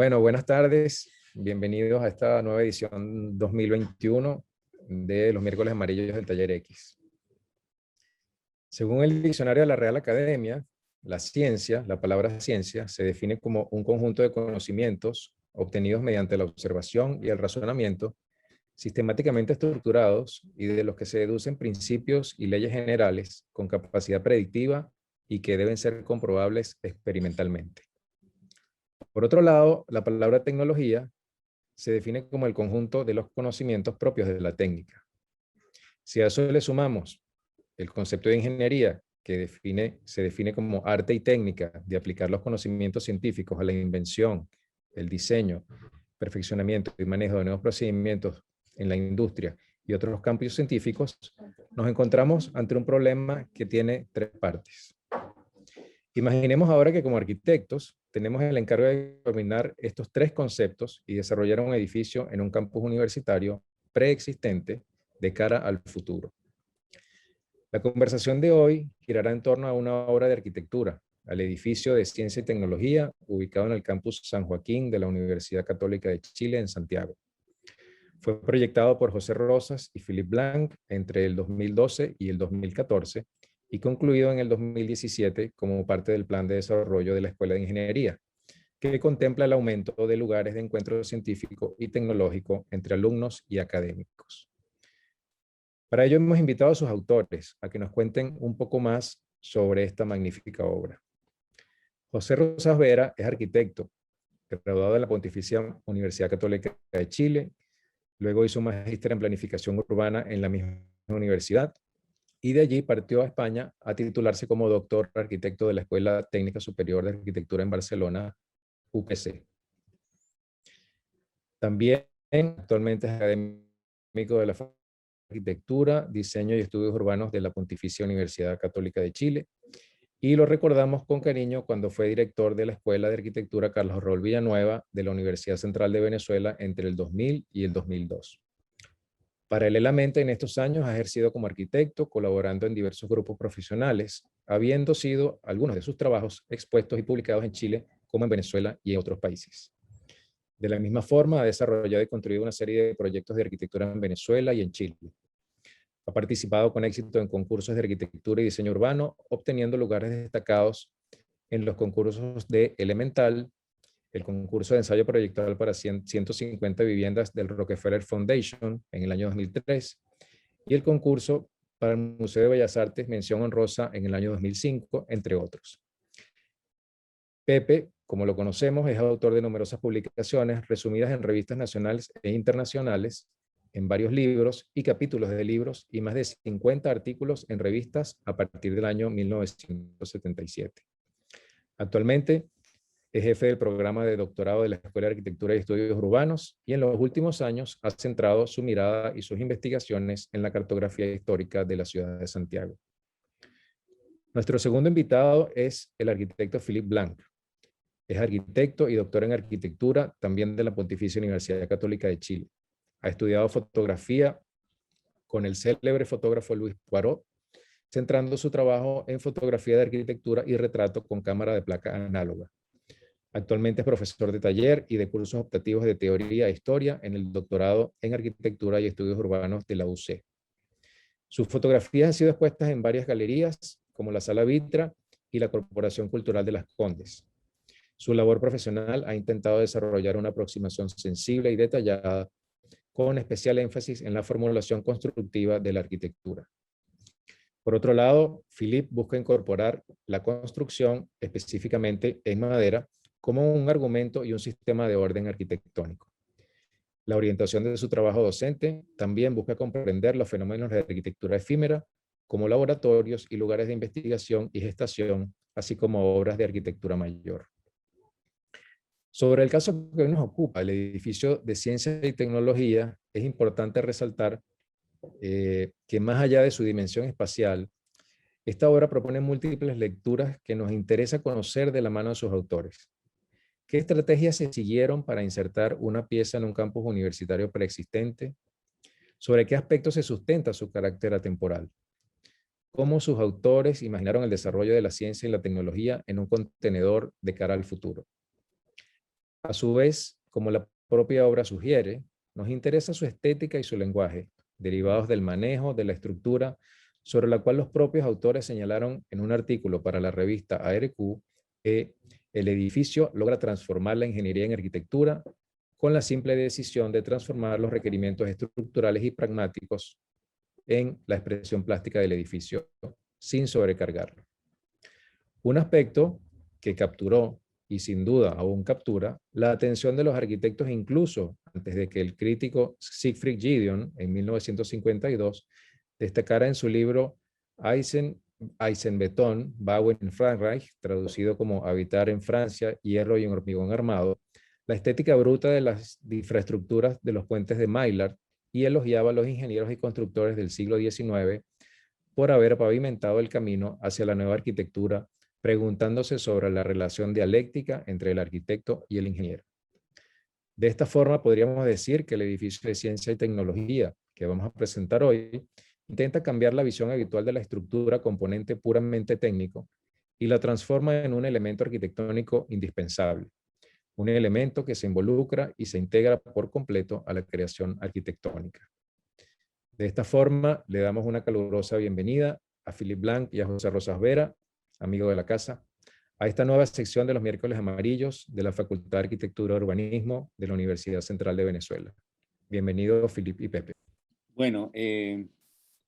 Bueno, buenas tardes. Bienvenidos a esta nueva edición 2021 de los miércoles amarillos del Taller X. Según el diccionario de la Real Academia, la ciencia, la palabra ciencia, se define como un conjunto de conocimientos obtenidos mediante la observación y el razonamiento, sistemáticamente estructurados y de los que se deducen principios y leyes generales con capacidad predictiva y que deben ser comprobables experimentalmente. Por otro lado, la palabra tecnología se define como el conjunto de los conocimientos propios de la técnica. Si a eso le sumamos el concepto de ingeniería, que se define como arte y técnica de aplicar los conocimientos científicos a la invención, el diseño, perfeccionamiento y manejo de nuevos procedimientos en la industria y otros campos científicos, nos encontramos ante un problema que tiene tres partes. Imaginemos ahora que como arquitectos tenemos el encargo de dominar estos tres conceptos y desarrollar un edificio en un campus universitario preexistente de cara al futuro. La conversación de hoy girará en torno a una obra de arquitectura, al edificio de Ciencia y Tecnología ubicado en el campus San Joaquín de la Universidad Católica de Chile en Santiago. Fue proyectado por José Rosas y Philippe Blanc entre el 2012 y el 2014 y concluido en el 2017 como parte del Plan de Desarrollo de la Escuela de Ingeniería, que contempla el aumento de lugares de encuentro científico y tecnológico entre alumnos y académicos. Para ello hemos invitado a sus autores a que nos cuenten un poco más sobre esta magnífica obra. José Rosas Vera es arquitecto, graduado de la Pontificia Universidad Católica de Chile, luego hizo un magíster en planificación urbana en la misma universidad, y de allí partió a España a titularse como doctor arquitecto de la Escuela Técnica Superior de Arquitectura en Barcelona, UPC. También actualmente es académico de la Facultad de Arquitectura, Diseño y Estudios Urbanos de la Pontificia Universidad Católica de Chile, y lo recordamos con cariño cuando fue director de la Escuela de Arquitectura Carlos Raúl Villanueva de la Universidad Central de Venezuela entre el 2000 y el 2002. Paralelamente, en estos años ha ejercido como arquitecto, colaborando en diversos grupos profesionales, habiendo sido algunos de sus trabajos expuestos y publicados en Chile, como en Venezuela y en otros países. De la misma forma, ha desarrollado y construido una serie de proyectos de arquitectura en Venezuela y en Chile. Ha participado con éxito en concursos de arquitectura y diseño urbano, obteniendo lugares destacados en los concursos de Elemental, el concurso de ensayo proyectual para 150 viviendas del Rockefeller Foundation en el año 2003 y el concurso para el Museo de Bellas Artes Mención Honrosa en el año 2005, entre otros. Pepe, como lo conocemos, es autor de numerosas publicaciones resumidas en revistas nacionales e internacionales, en varios libros y capítulos de libros y más de 50 artículos en revistas a partir del año 1977. Actualmente es jefe del programa de doctorado de la Escuela de Arquitectura y Estudios Urbanos y en los últimos años ha centrado su mirada y sus investigaciones en la cartografía histórica de la ciudad de Santiago. Nuestro segundo invitado es el arquitecto Philippe Blanc. Es arquitecto y doctor en arquitectura también de la Pontificia Universidad Católica de Chile. Ha estudiado fotografía con el célebre fotógrafo Luis Poirot, centrando su trabajo en fotografía de arquitectura y retrato con cámara de placa análoga. Actualmente es profesor de taller y de cursos optativos de teoría e historia en el doctorado en arquitectura y estudios urbanos de la UC. Sus fotografías han sido expuestas en varias galerías, como la Sala Vitra y la Corporación Cultural de Las Condes. Su labor profesional ha intentado desarrollar una aproximación sensible y detallada, con especial énfasis en la formulación constructiva de la arquitectura. Por otro lado, Philippe busca incorporar la construcción, específicamente en madera, como un argumento y un sistema de orden arquitectónico. La orientación de su trabajo docente también busca comprender los fenómenos de arquitectura efímera como laboratorios y lugares de investigación y gestación, así como obras de arquitectura mayor. Sobre el caso que hoy nos ocupa, el edificio de Ciencia y Tecnología, es importante resaltar que más allá de su dimensión espacial, esta obra propone múltiples lecturas que nos interesa conocer de la mano de sus autores. ¿Qué estrategias se siguieron para insertar una pieza en un campus universitario preexistente? ¿Sobre qué aspectos se sustenta su carácter atemporal? ¿Cómo sus autores imaginaron el desarrollo de la ciencia y la tecnología en un contenedor de cara al futuro? A su vez, como la propia obra sugiere, nos interesa su estética y su lenguaje, derivados del manejo de la estructura, sobre la cual los propios autores señalaron en un artículo para la revista ARQ, el edificio logra transformar la ingeniería en arquitectura con la simple decisión de transformar los requerimientos estructurales y pragmáticos en la expresión plástica del edificio, sin sobrecargarlo. Un aspecto que capturó, y sin duda aún captura, la atención de los arquitectos incluso antes de que el crítico Siegfried Giedion, en 1952, destacara en su libro Eisenbeton, Bauen in Frankreich, traducido como Habitar en Francia, hierro y un hormigón armado, la estética bruta de las infraestructuras de los puentes de Maillard, y elogiaba a los ingenieros y constructores del siglo XIX por haber pavimentado el camino hacia la nueva arquitectura, preguntándose sobre la relación dialéctica entre el arquitecto y el ingeniero. De esta forma, podríamos decir que el edificio de ciencia y tecnología que vamos a presentar hoy intenta cambiar la visión habitual de la estructura componente puramente técnico y la transforma en un elemento arquitectónico indispensable, un elemento que se involucra y se integra por completo a la creación arquitectónica. De esta forma, le damos una calurosa bienvenida a Philippe Blanc y a José Rosas Vera, amigo de la casa, a esta nueva sección de los miércoles amarillos de la Facultad de Arquitectura y Urbanismo de la Universidad Central de Venezuela. Bienvenidos, Philippe y Pepe. Bueno,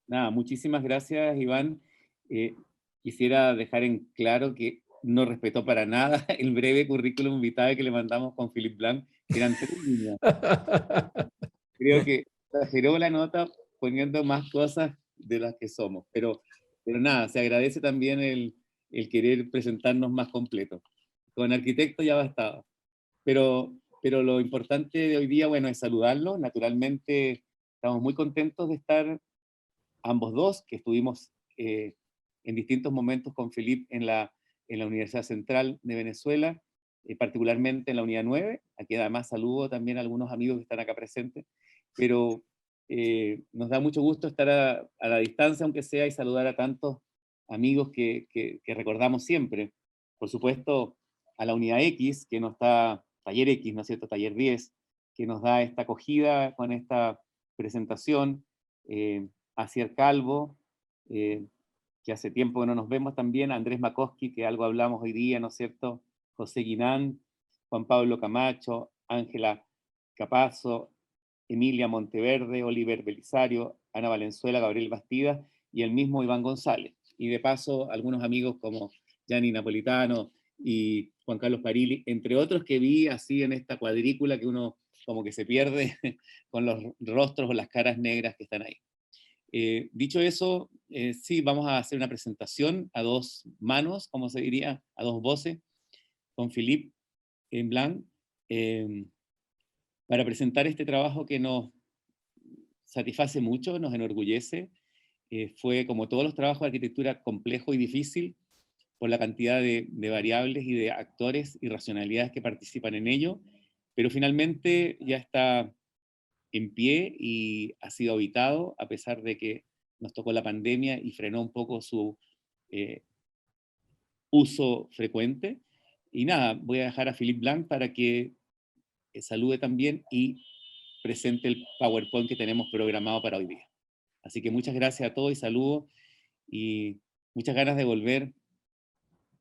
nada, muchísimas gracias, Iván. Quisiera dejar en claro que no respetó para nada el breve currículum vitae que le mandamos con Philippe Blanc, que eran 3 líneas. Creo que exageró la nota poniendo más cosas de las que somos, pero nada, se agradece también el querer presentarnos más completo. Con arquitecto ya bastaba. Pero lo importante de hoy día, bueno, es saludarlo. Naturalmente, estamos muy contentos de estar ambos dos, que estuvimos en distintos momentos con Philippe en la Universidad Central de Venezuela, particularmente en la Unidad 9, aquí además saludo también a algunos amigos que están acá presentes, pero nos da mucho gusto estar a la distancia, aunque sea, y saludar a tantos amigos que recordamos siempre. Por supuesto, a la Unidad X, que nos está, Taller X, ¿no es cierto?, Taller 10, que nos da esta acogida con esta presentación, a Cier Calvo, que hace tiempo que no nos vemos también, a Andrés Makoski, que algo hablamos hoy día, ¿no es cierto?, José Guinán, Juan Pablo Camacho, Ángela Capazo, Emilia Monteverde, Oliver Belisario, Ana Valenzuela, Gabriel Bastidas y el mismo Iván González. Y de paso, algunos amigos como Gianni Napolitano y Juan Carlos Parilli, entre otros que vi así en esta cuadrícula que uno como que se pierde con los rostros o las caras negras que están ahí. Dicho eso, sí, vamos a hacer una presentación a dos manos, como se diría, a dos voces, con Philippe Blanc, para presentar este trabajo que nos satisface mucho, nos enorgullece. Fue, como todos los trabajos de arquitectura, complejo y difícil por la cantidad de variables y de actores y racionalidades que participan en ello, pero finalmente ya está en pie y ha sido habitado, a pesar de que nos tocó la pandemia y frenó un poco su uso frecuente. Y nada, voy a dejar a Philippe Blanc para que salude también y presente el PowerPoint que tenemos programado para hoy día. Así que muchas gracias a todos y saludos, y muchas ganas de volver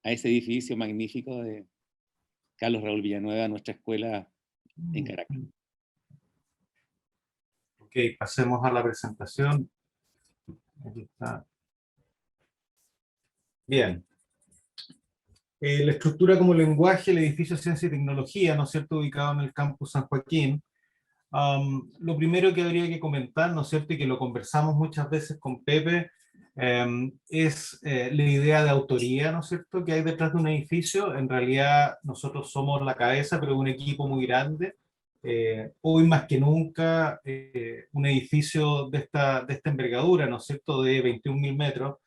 a ese edificio magnífico de Carlos Raúl Villanueva, nuestra escuela en Caracas. Ok, pasemos a la presentación. Aquí está. Bien. La estructura como lenguaje, el edificio Ciencia y Tecnología, ¿no es cierto?, ubicado en el campus San Joaquín. Lo primero que habría que comentar, ¿no es cierto?, y que lo conversamos muchas veces con Pepe, es la idea de autoría, ¿no es cierto?, que hay detrás de un edificio. En realidad nosotros somos la cabeza, pero de un equipo muy grande. Hoy más que nunca, un edificio de esta envergadura, ¿no es cierto?, de 21.000 metros,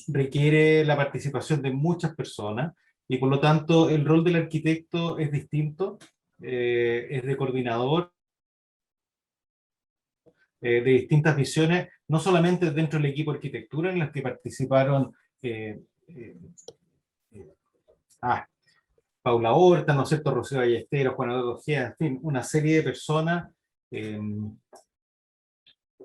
requiere la participación de muchas personas, y por lo tanto el rol del arquitecto es distinto, es de coordinador de distintas visiones, no solamente dentro del equipo de arquitectura en las que participaron Paula Horta, ¿no es cierto?, Rocío Ballesteros, Juan Eduardo Ojeda, en fin, una serie de personas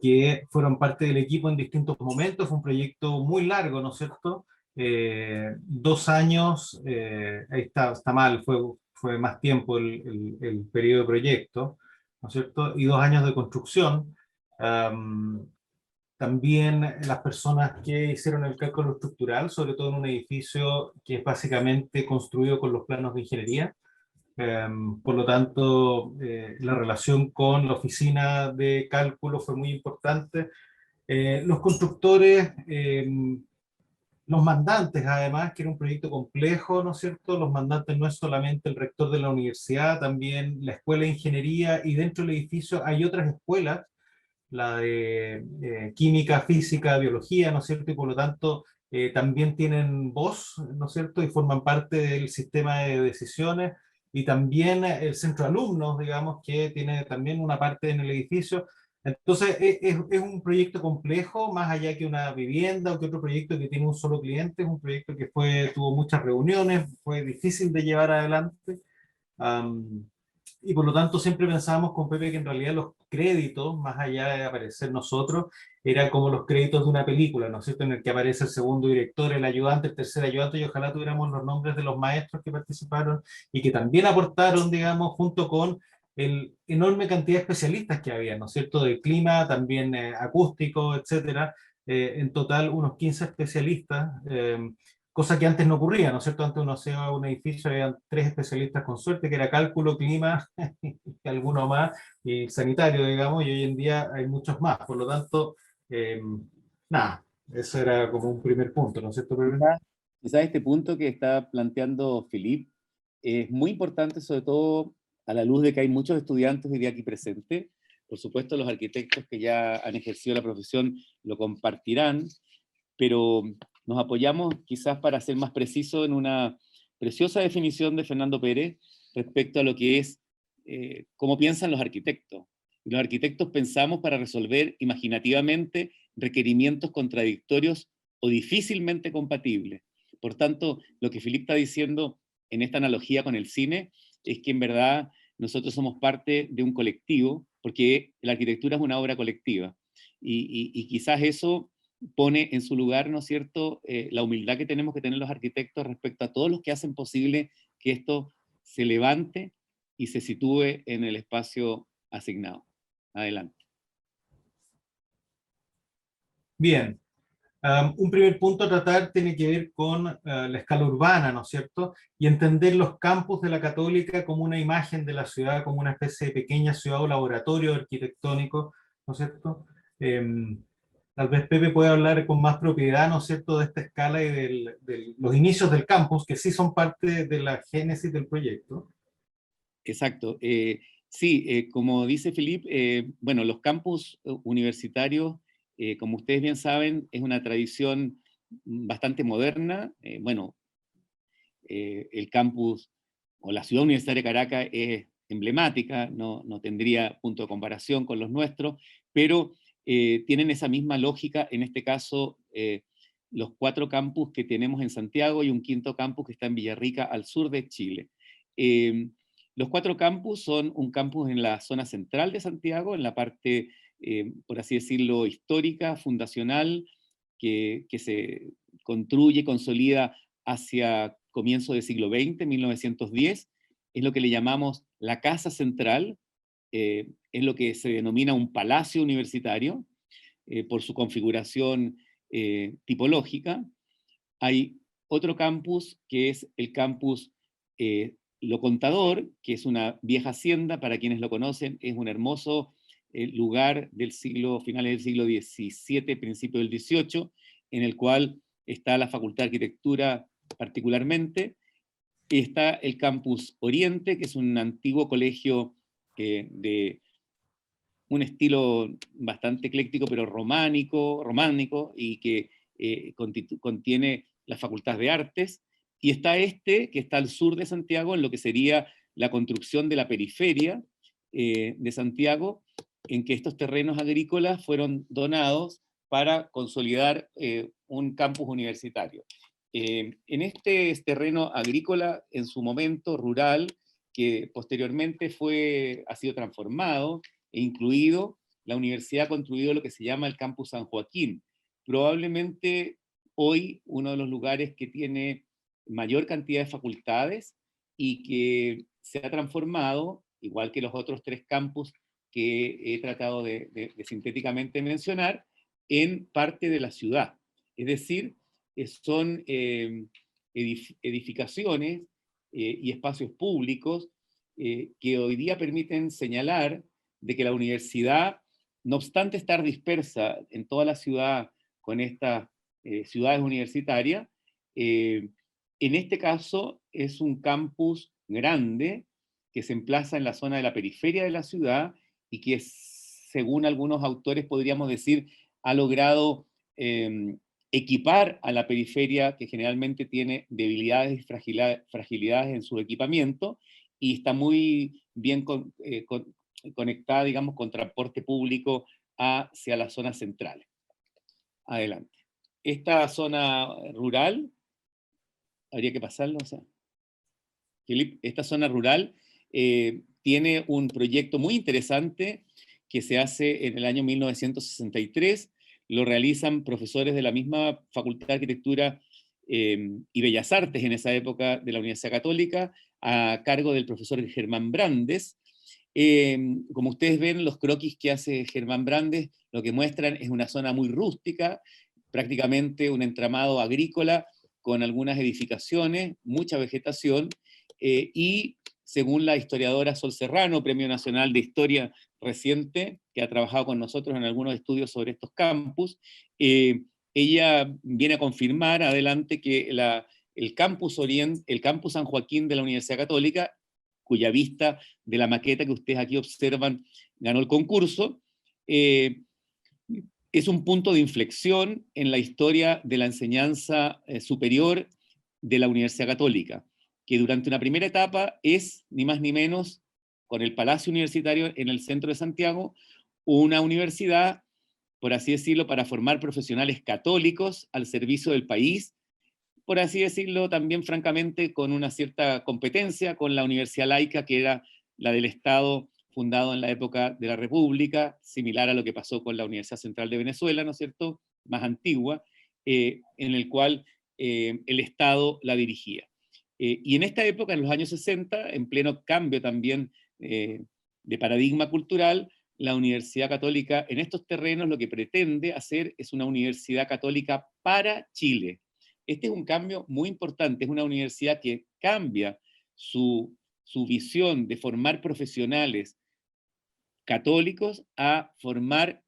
que fueron parte del equipo en distintos momentos. Fue un proyecto muy largo, ¿no es cierto? 2 años, ahí está mal, fue más tiempo el periodo de proyecto, ¿no es cierto? Y 2 años de construcción. También las personas que hicieron el cálculo estructural, sobre todo en un edificio que es básicamente construido con los planos de ingeniería. Por lo tanto, la relación con la oficina de cálculo fue muy importante. Los constructores, los mandantes, además, que era un proyecto complejo, ¿no es cierto? Los mandantes no es solamente el rector de la universidad, también la escuela de ingeniería, y dentro del edificio hay otras escuelas, la de química, física, biología, ¿no es cierto? Y por lo tanto también tienen voz, ¿no es cierto? Y forman parte del sistema de decisiones. Y también el centro de alumnos, digamos, que tiene también una parte en el edificio. Entonces es un proyecto complejo, más allá que una vivienda o que otro proyecto que tiene un solo cliente. Es un proyecto que tuvo muchas reuniones, fue difícil de llevar adelante. Um, y por lo tanto siempre pensábamos con Pepe que en realidad los créditos, más allá de aparecer nosotros, era como los créditos de una película, ¿no es cierto?, en el que aparece el segundo director, el ayudante, el tercer ayudante, y ojalá tuviéramos los nombres de los maestros que participaron y que también aportaron, digamos, junto con el enorme cantidad de especialistas que había, ¿no es cierto?, de clima, también acústico, etcétera. En total unos 15 especialistas, cosa que antes no ocurría, ¿no es cierto? Antes uno se iba a un edificio, había 3 especialistas con suerte, que era cálculo, clima, y alguno más, y sanitario, digamos, y hoy en día hay muchos más. Por lo tanto, nada, eso era como un primer punto, ¿no es cierto, Pepe? Quizás este punto que está planteando Philippe es muy importante, sobre todo a la luz de que hay muchos estudiantes hoy día aquí presentes. Por supuesto, los arquitectos que ya han ejercido la profesión lo compartirán, pero nos apoyamos quizás para ser más preciso en una preciosa definición de Fernando Pérez respecto a lo que es cómo piensan los arquitectos. Y los arquitectos pensamos para resolver imaginativamente requerimientos contradictorios o difícilmente compatibles. Por tanto, lo que Philippe está diciendo en esta analogía con el cine es que en verdad nosotros somos parte de un colectivo, porque la arquitectura es una obra colectiva. Y quizás eso pone en su lugar, ¿no es cierto?, la humildad que tenemos que tener los arquitectos respecto a todos los que hacen posible que esto se levante y se sitúe en el espacio asignado. Adelante. Bien. Un primer punto a tratar tiene que ver con la escala urbana, ¿no es cierto? Y entender los campus de la Católica como una imagen de la ciudad, como una especie de pequeña ciudad o laboratorio arquitectónico, ¿no es cierto? Tal vez Pepe puede hablar con más propiedad, ¿no es cierto?, de esta escala y de los inicios del campus, que sí son parte de la génesis del proyecto. Exacto. Sí, como dice Philippe, bueno, los campus universitarios, como ustedes bien saben, es una tradición bastante moderna. Bueno, el campus o la ciudad universitaria de Caracas es emblemática, no tendría punto de comparación con los nuestros, pero tienen esa misma lógica, en este caso, los 4 campus que tenemos en Santiago y un 5º campus que está en Villarrica, al sur de Chile. Los 4 campus son un campus en la zona central de Santiago, en la parte, por así decirlo, histórica, fundacional, que se construye, consolida hacia comienzo del siglo XX, 1910, es lo que le llamamos la Casa Central, es lo que se denomina un palacio universitario, por su configuración tipológica. Hay otro campus que es el campus Lo Contador, que es una vieja hacienda, para quienes lo conocen, es un hermoso lugar del finales del siglo XVII, principio del XVIII, en el cual está la Facultad de Arquitectura particularmente. Está el campus Oriente, que es un antiguo colegio de un estilo bastante ecléctico, pero románico, y que contiene la Facultad de Artes. Y está que está al sur de Santiago, en lo que sería la construcción de la periferia de Santiago, en que estos terrenos agrícolas fueron donados para consolidar un campus universitario. En este terreno agrícola, en su momento rural, que posteriormente ha sido transformado e incluido, la universidad ha construido lo que se llama el Campus San Joaquín. Probablemente hoy uno de los lugares que tiene mayor cantidad de facultades y que se ha transformado, igual que los otros 3 campus que he tratado de sintéticamente mencionar, en parte de la ciudad. Es decir, son edificaciones y espacios públicos que hoy día permiten señalar de que la universidad, no obstante estar dispersa en toda la ciudad con estas ciudades universitarias, en este caso es un campus grande que se emplaza en la zona de la periferia de la ciudad y que, según algunos autores, podríamos decir, ha logrado equipar a la periferia, que generalmente tiene debilidades y fragilidades en su equipamiento, y está muy bien conectada, digamos, con transporte público hacia las zonas centrales. Adelante. Esta zona rural, habría que pasarlo, o sea, Felipe, esta zona rural tiene un proyecto muy interesante que se hace en el año 1963, lo realizan profesores de la misma Facultad de Arquitectura y Bellas Artes en esa época de la Universidad Católica, a cargo del profesor Germán Brandes. Como ustedes ven, los croquis que hace Germán Brandes lo que muestran es una zona muy rústica, prácticamente un entramado agrícola con algunas edificaciones, mucha vegetación, y según la historiadora Sol Serrano, Premio Nacional de Historia reciente, que ha trabajado con nosotros en algunos estudios sobre estos campus, ella viene a confirmar adelante que el campus San Joaquín de la Universidad Católica, cuya vista de la maqueta que ustedes aquí observan ganó el concurso, es un punto de inflexión en la historia de la enseñanza superior de la Universidad Católica, que durante una primera etapa es, ni más ni menos, con el Palacio Universitario en el centro de Santiago, una universidad, por así decirlo, para formar profesionales católicos al servicio del país, por así decirlo, también francamente con una cierta competencia con la universidad laica, que era la del Estado, fundado en la época de la República, similar a lo que pasó con la Universidad Central de Venezuela, ¿no es cierto?, más antigua, en el cual el Estado la dirigía. Y en esta época, en los años 60, en pleno cambio también de paradigma cultural, la Universidad Católica en estos terrenos lo que pretende hacer es una universidad católica para Chile. Este es un cambio muy importante, es una universidad que cambia su visión de formar profesionales católicos a formar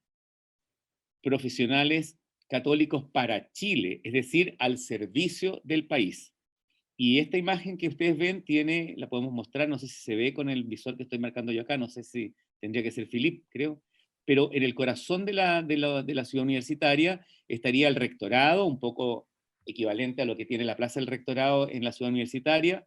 profesionales católicos para Chile, es decir, al servicio del país. Y esta imagen que ustedes ven la podemos mostrar, no sé si se ve con el visor que estoy marcando yo acá, no sé si tendría que ser Philip, creo, pero en el corazón de la ciudad universitaria estaría el rectorado, un poco equivalente a lo que tiene la plaza del rectorado en la ciudad universitaria.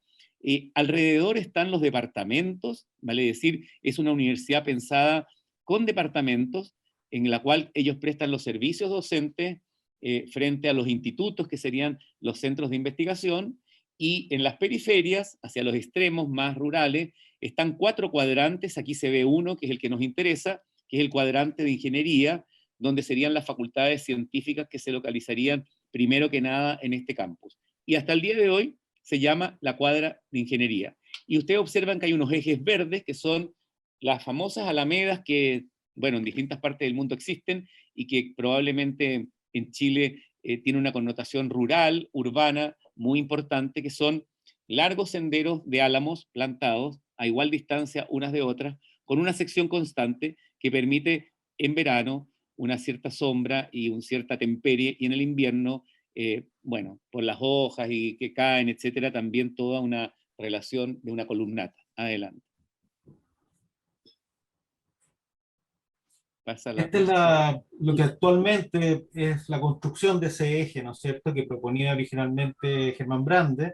Alrededor están los departamentos, vale decir, es una universidad pensada con departamentos, en la cual ellos prestan los servicios docentes frente a los institutos, que serían los centros de investigación, y en las periferias, hacia los extremos más rurales, están 4 cuadrantes, aquí se ve uno, que es el que nos interesa, que es el cuadrante de ingeniería, donde serían las facultades científicas que se localizarían primero que nada en este campus. Y hasta el día de hoy se llama la cuadra de ingeniería. Y ustedes observan que hay unos ejes verdes, que son las famosas alamedas que, bueno, en distintas partes del mundo existen, y que probablemente en Chile tiene una connotación rural, urbana, muy importante, que son largos senderos de álamos plantados a igual distancia unas de otras, con una sección constante que permite en verano una cierta sombra y una cierta temperie, y en el invierno, bueno, por las hojas y que caen, etcétera, también toda una relación de una columnata. Adelante. Esta es lo que actualmente es la construcción de ese eje, ¿no es cierto?, que proponía originalmente Germán Brandes.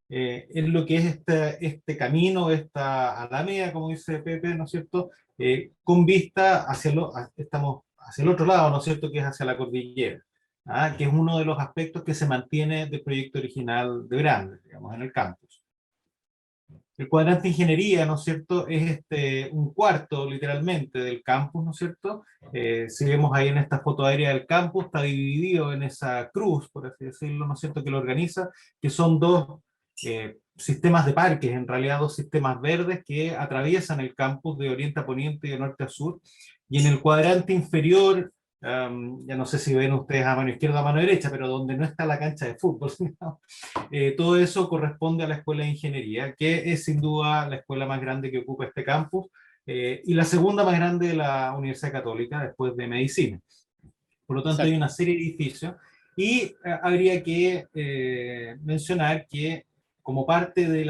Es lo que es este camino, esta alameda, como dice Pepe, ¿no es cierto?, con vista estamos hacia el otro lado, ¿no es cierto?, que es hacia la cordillera. que es uno de los aspectos que se mantiene del proyecto original de Brandes, digamos, en el campus. El cuadrante de ingeniería, ¿no es cierto?, es un cuarto, literalmente, del campus, ¿no es cierto? Si vemos ahí en esta foto aérea del campus, está dividido en esa cruz, por así decirlo, ¿no es cierto?, que lo organiza, que son dos sistemas de parques, en realidad dos sistemas verdes que atraviesan el campus de oriente a poniente y de norte a sur, y en el cuadrante inferior, ya no sé si ven ustedes a mano izquierda o a mano derecha, pero donde no está la cancha de fútbol, ¿no? Todo eso corresponde a la Escuela de Ingeniería, que es sin duda la escuela más grande que ocupa este campus, y la segunda más grande de la Universidad Católica, después de Medicina. Por lo tanto, hay Exacto. una serie de edificios, y habría que mencionar que como parte de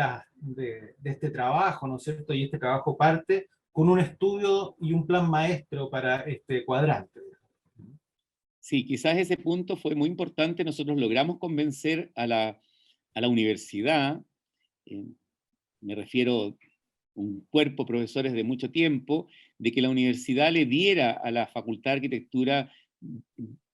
este trabajo, ¿no es cierto? Y este trabajo parte con un estudio y un plan maestro para este cuadrante. Sí, quizás ese punto fue muy importante. Nosotros logramos convencer a la universidad, eh, me refiero a un cuerpo de profesores de mucho tiempo, de que la universidad le diera a la Facultad de Arquitectura,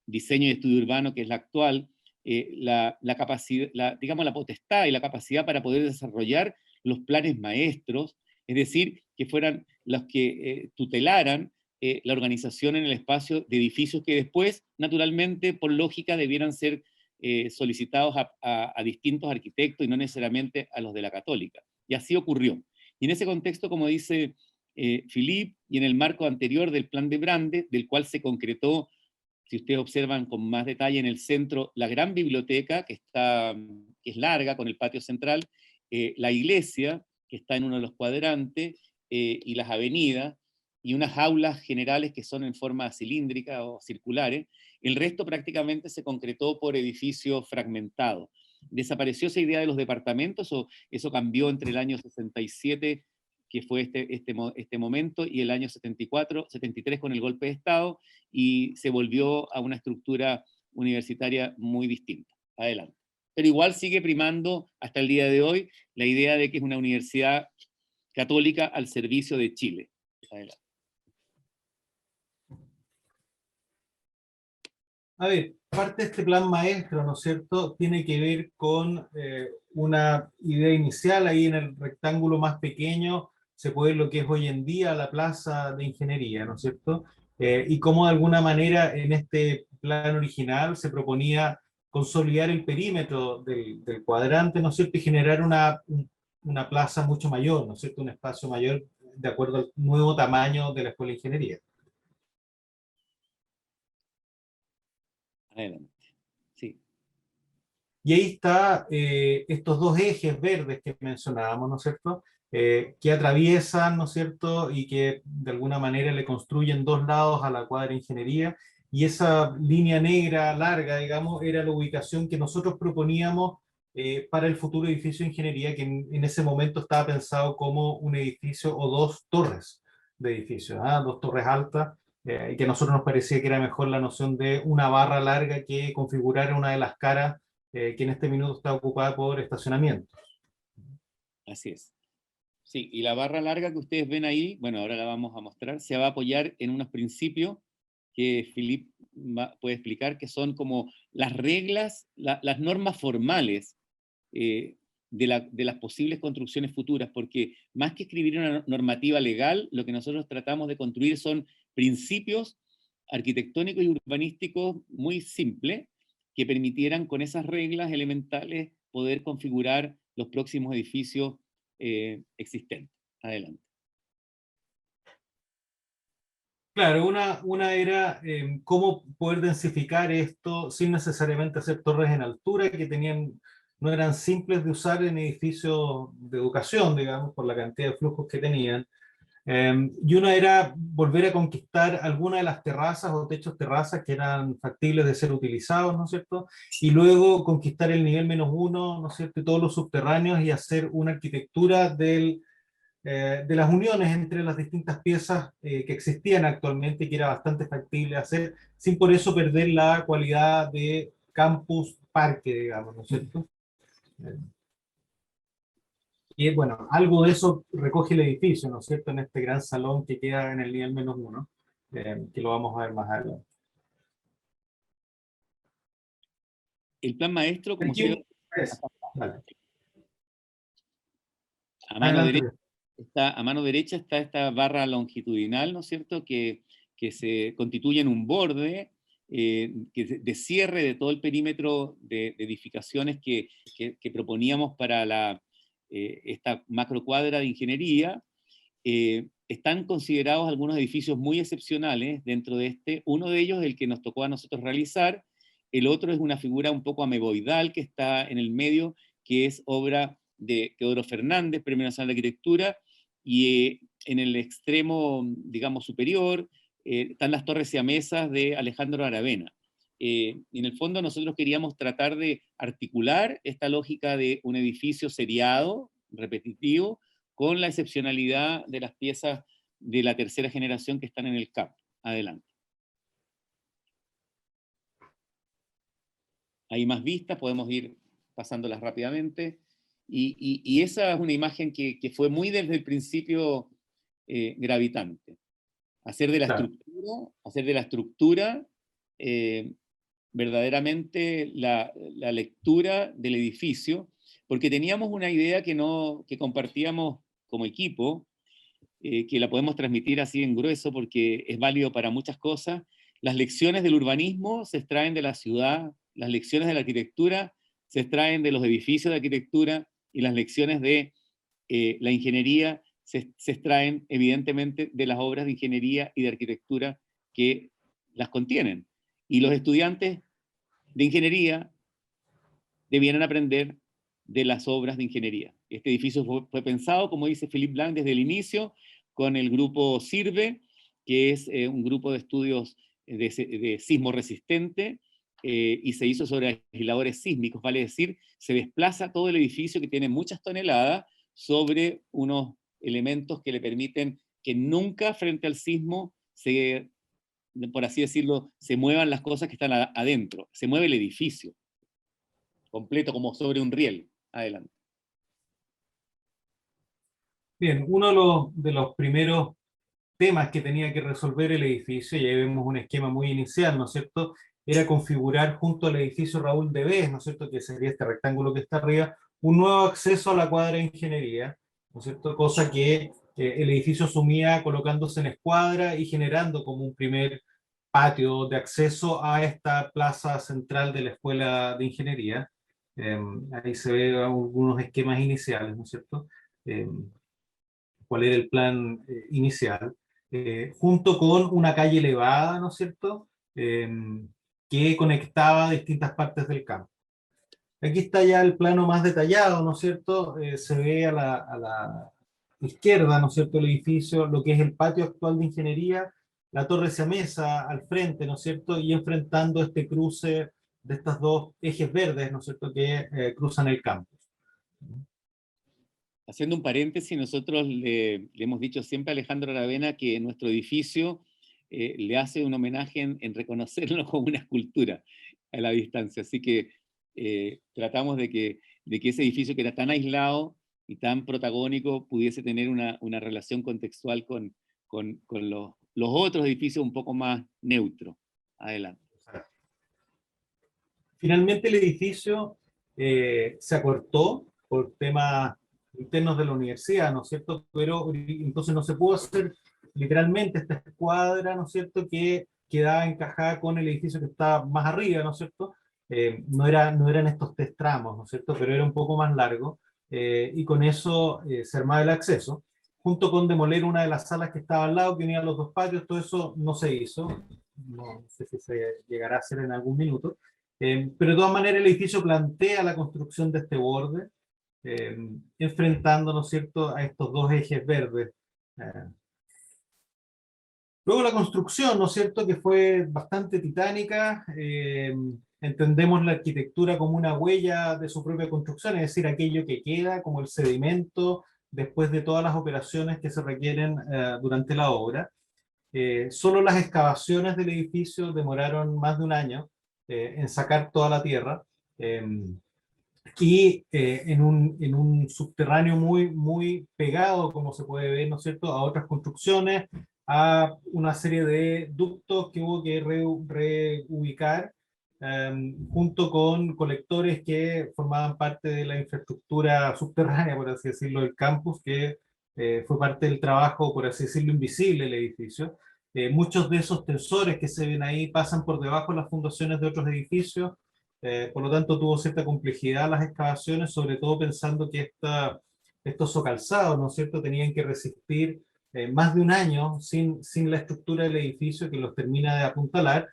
Diseño y Estudio Urbano, que es la actual, la capacidad, digamos, la potestad y la capacidad para poder desarrollar los planes maestros, es decir, que fueran los que tutelaran la organización en el espacio de edificios que después, naturalmente, por lógica, debieran ser solicitados a distintos arquitectos y no necesariamente a los de la Católica. Y así ocurrió. Y en ese contexto, como dice Philippe, y en el marco anterior del plan de Brandes, del cual se concretó, si ustedes observan con más detalle en el centro, la gran biblioteca, que es larga, con el patio central, la iglesia, que está en uno de los cuadrantes, y las avenidas, y unas aulas generales que son en forma cilíndrica o circulares. El resto prácticamente se concretó por edificios fragmentados. ¿Desapareció esa idea de los departamentos o eso cambió entre el año 67, que fue este momento, y el año 74, 73 con el golpe de Estado, y se volvió a una estructura universitaria muy distinta? Adelante. Pero igual sigue primando hasta el día de hoy la idea de que es una universidad católica al servicio de Chile. Adelante. A ver, parte de este plan maestro, ¿no es cierto?, tiene que ver con una idea inicial. Ahí en el rectángulo más pequeño se puede ver lo que es hoy en día la plaza de ingeniería, ¿no es cierto? Y cómo de alguna manera en este plan original se proponía consolidar el perímetro del cuadrante, ¿no es cierto?, y generar una plaza mucho mayor, ¿no es cierto?, un espacio mayor de acuerdo al nuevo tamaño de la Escuela de Ingeniería. Adelante. Sí. Y ahí está estos dos ejes verdes que mencionábamos, ¿no es cierto?, que atraviesan, ¿no es cierto?, y que de alguna manera le construyen dos lados a la cuadra de ingeniería, y esa línea negra larga, digamos, era la ubicación que nosotros proponíamos para el futuro edificio de ingeniería, que en ese momento estaba pensado como un edificio o dos torres de edificio, dos torres altas, y que a nosotros nos parecía que era mejor la noción de una barra larga que configurara una de las caras que en este minuto está ocupada por estacionamiento. Así es. Sí, y la barra larga que ustedes ven ahí, bueno, ahora la vamos a mostrar, se va a apoyar en unos principios que Philippe puede explicar, que son como las reglas, las normas formales de las posibles construcciones futuras, porque más que escribir una normativa legal, lo que nosotros tratamos de construir son principios arquitectónicos y urbanísticos muy simples, que permitieran con esas reglas elementales poder configurar los próximos edificios existentes. Adelante. Claro, una era cómo poder densificar esto sin necesariamente hacer torres en altura que no eran simples de usar en edificios de educación, digamos, por la cantidad de flujos que tenían. Y una era volver a conquistar alguna de las terrazas o techos terrazas que eran factibles de ser utilizados, ¿no es cierto? Y luego conquistar el nivel -1, ¿no es cierto? Y todos los subterráneos y hacer una arquitectura de las uniones entre las distintas piezas que existían actualmente y que era bastante factible hacer, sin por eso perder la cualidad de campus parque, digamos, ¿no es cierto? Y bueno, algo de eso recoge el edificio, ¿no es cierto?, en este gran salón que queda en el nivel -1, que lo vamos a ver más adelante. El plan maestro, como Aquí se ve, es. Vale. a a mano derecha está esta barra longitudinal, ¿no es cierto?, que se constituye en un borde de cierre de todo el perímetro de edificaciones que proponíamos para esta macrocuadra de ingeniería. Están considerados algunos edificios muy excepcionales dentro de este. Uno de ellos es el que nos tocó a nosotros realizar, el otro es una figura un poco ameboidal que está en el medio, que es obra de Teodoro Fernández, Premio Nacional de Arquitectura, y en el extremo, digamos, superior, están las torres siamesas de Alejandro Aravena. Y en el fondo nosotros queríamos tratar de articular esta lógica de un edificio seriado, repetitivo, con la excepcionalidad de las piezas de la tercera generación que están en el CAP. Adelante. Hay más vistas, podemos ir pasándolas rápidamente. Y esa es una imagen que fue muy desde el principio gravitante. Hacer de la estructura verdaderamente la lectura del edificio, porque teníamos una idea que compartíamos como equipo, que la podemos transmitir así en grueso porque es válido para muchas cosas. Las lecciones del urbanismo se extraen de la ciudad, las lecciones de la arquitectura se extraen de los edificios de arquitectura, y las lecciones de la ingeniería se extraen evidentemente de las obras de ingeniería y de arquitectura que las contienen. Y los estudiantes de ingeniería debieran aprender de las obras de ingeniería. Este edificio fue pensado, como dice Philippe Blanc, desde el inicio, con el grupo SIRVE, que es un grupo de estudios de sismo resistente, y se hizo sobre aisladores sísmicos, vale decir, se desplaza todo el edificio que tiene muchas toneladas sobre unos elementos que le permiten que nunca frente al sismo por así decirlo, se muevan las cosas que están adentro, se mueve el edificio completo como sobre un riel. Adelante. Bien, uno de los primeros temas que tenía que resolver el edificio, y ahí vemos un esquema muy inicial, ¿no es cierto?, era configurar junto al edificio Raúl Devés, ¿no es cierto?, que sería este rectángulo que está arriba, un nuevo acceso a la cuadra de ingeniería, ¿no es cierto?, cosa que el edificio asumía colocándose en escuadra y generando como un primer patio de acceso a esta plaza central de la Escuela de Ingeniería. Ahí se ven algunos esquemas iniciales, ¿no es cierto?, cuál era el plan inicial, junto con una calle elevada, ¿no es cierto?, que conectaba distintas partes del campo. Aquí está ya el plano más detallado, ¿no es cierto? Se ve a la izquierda, ¿no es cierto?, el edificio, lo que es el patio actual de ingeniería, la torre siamesa al frente, ¿no es cierto?, y enfrentando este cruce de estos dos ejes verdes, ¿no es cierto?, que cruzan el campus. Haciendo un paréntesis, nosotros le hemos dicho siempre a Alejandro Aravena que nuestro edificio le hace un homenaje en reconocerlo como una escultura a la distancia. Así que tratamos de que ese edificio, que era tan aislado y tan protagónico, pudiese tener una relación contextual con los otros edificios un poco más neutros. Adelante. Finalmente el edificio se acortó por temas internos de la universidad, ¿no es cierto? Pero entonces no se pudo hacer literalmente esta escuadra, ¿no es cierto?, que quedaba encajada con el edificio que estaba más arriba, ¿no es cierto? No eran estos 3 tramos, ¿no es cierto?, pero era un poco más largo, y con eso se armaba el acceso, junto con demoler una de las salas que estaba al lado, que unía los 2 patios. Todo eso no se hizo, no sé si se llegará a hacer en algún minuto, pero de todas maneras el edificio plantea la construcción de este borde, enfrentando, ¿no es cierto?, a estos 2 ejes verdes. Luego la construcción, ¿no es cierto?, que fue bastante titánica. Entendemos la arquitectura como una huella de su propia construcción, es decir, aquello que queda como el sedimento después de todas las operaciones que se requieren durante la obra. Solo las excavaciones del edificio demoraron más de un año en sacar toda la tierra, y en un subterráneo muy pegado, como se puede ver, ¿no es cierto?, a otras construcciones, a una serie de ductos que hubo que reubicar, junto con colectores que formaban parte de la infraestructura subterránea, por así decirlo, del campus, que fue parte del trabajo, por así decirlo, invisible del edificio. Muchos de esos tensores que se ven ahí pasan por debajo de las fundaciones de otros edificios, por lo tanto tuvo cierta complejidad las excavaciones, sobre todo pensando que estos socalzados, ¿no es cierto?, tenían que resistir más de un año sin la estructura del edificio que los termina de apuntalar,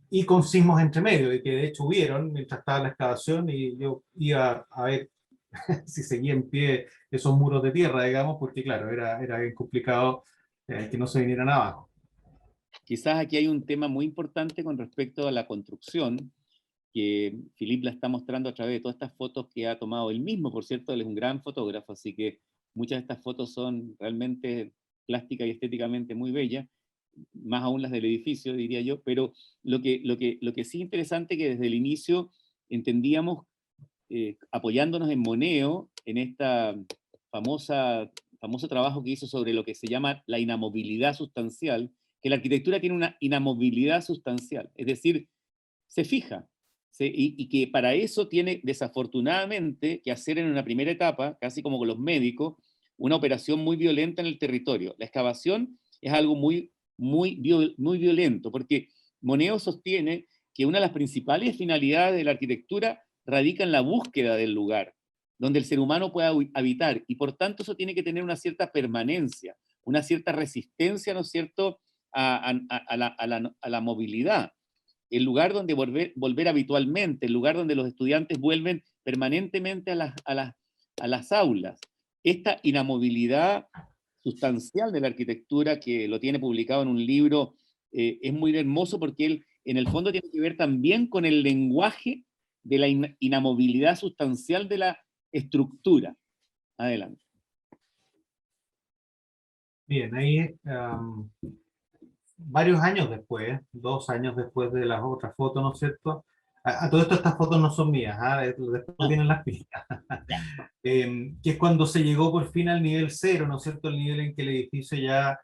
y con sismos entre medio, y que de hecho hubieron mientras estaba la excavación, y yo iba a ver si seguía en pie esos muros de tierra, digamos, porque claro, era bien complicado que no se vinieran abajo. Quizás aquí hay un tema muy importante con respecto a la construcción, que Philippe la está mostrando a través de todas estas fotos que ha tomado él mismo. Por cierto, él es un gran fotógrafo, así que muchas de estas fotos son realmente plástica y estéticamente muy bellas, más aún las del edificio, diría yo, pero lo que sí es interesante que desde el inicio entendíamos, apoyándonos en Moneo, en esta famoso trabajo que hizo sobre lo que se llama la inamovilidad sustancial, que la arquitectura tiene una inamovilidad sustancial, es decir, se fija, y que para eso tiene desafortunadamente que hacer en una primera etapa, casi como con los médicos, una operación muy violenta en el territorio. La excavación es algo muy violento, porque Moneo sostiene que una de las principales finalidades de la arquitectura radica en la búsqueda del lugar, donde el ser humano pueda habitar, y por tanto eso tiene que tener una cierta permanencia, una cierta resistencia, ¿no es cierto?, a la movilidad. El lugar donde volver habitualmente, el lugar donde los estudiantes vuelven permanentemente a las aulas. Esta inamovilidad sustancial de la arquitectura, que lo tiene publicado en un libro, es muy hermoso porque él, en el fondo, tiene que ver también con el lenguaje de la inamovilidad sustancial de la estructura. Adelante. Bien, ahí varios años después, 2 años después de las otras fotos, ¿no es cierto? A todo esto estas fotos no son mías, después vienen las mías. Que es cuando se llegó por fin al nivel 0, ¿no es cierto? El nivel en que el edificio ya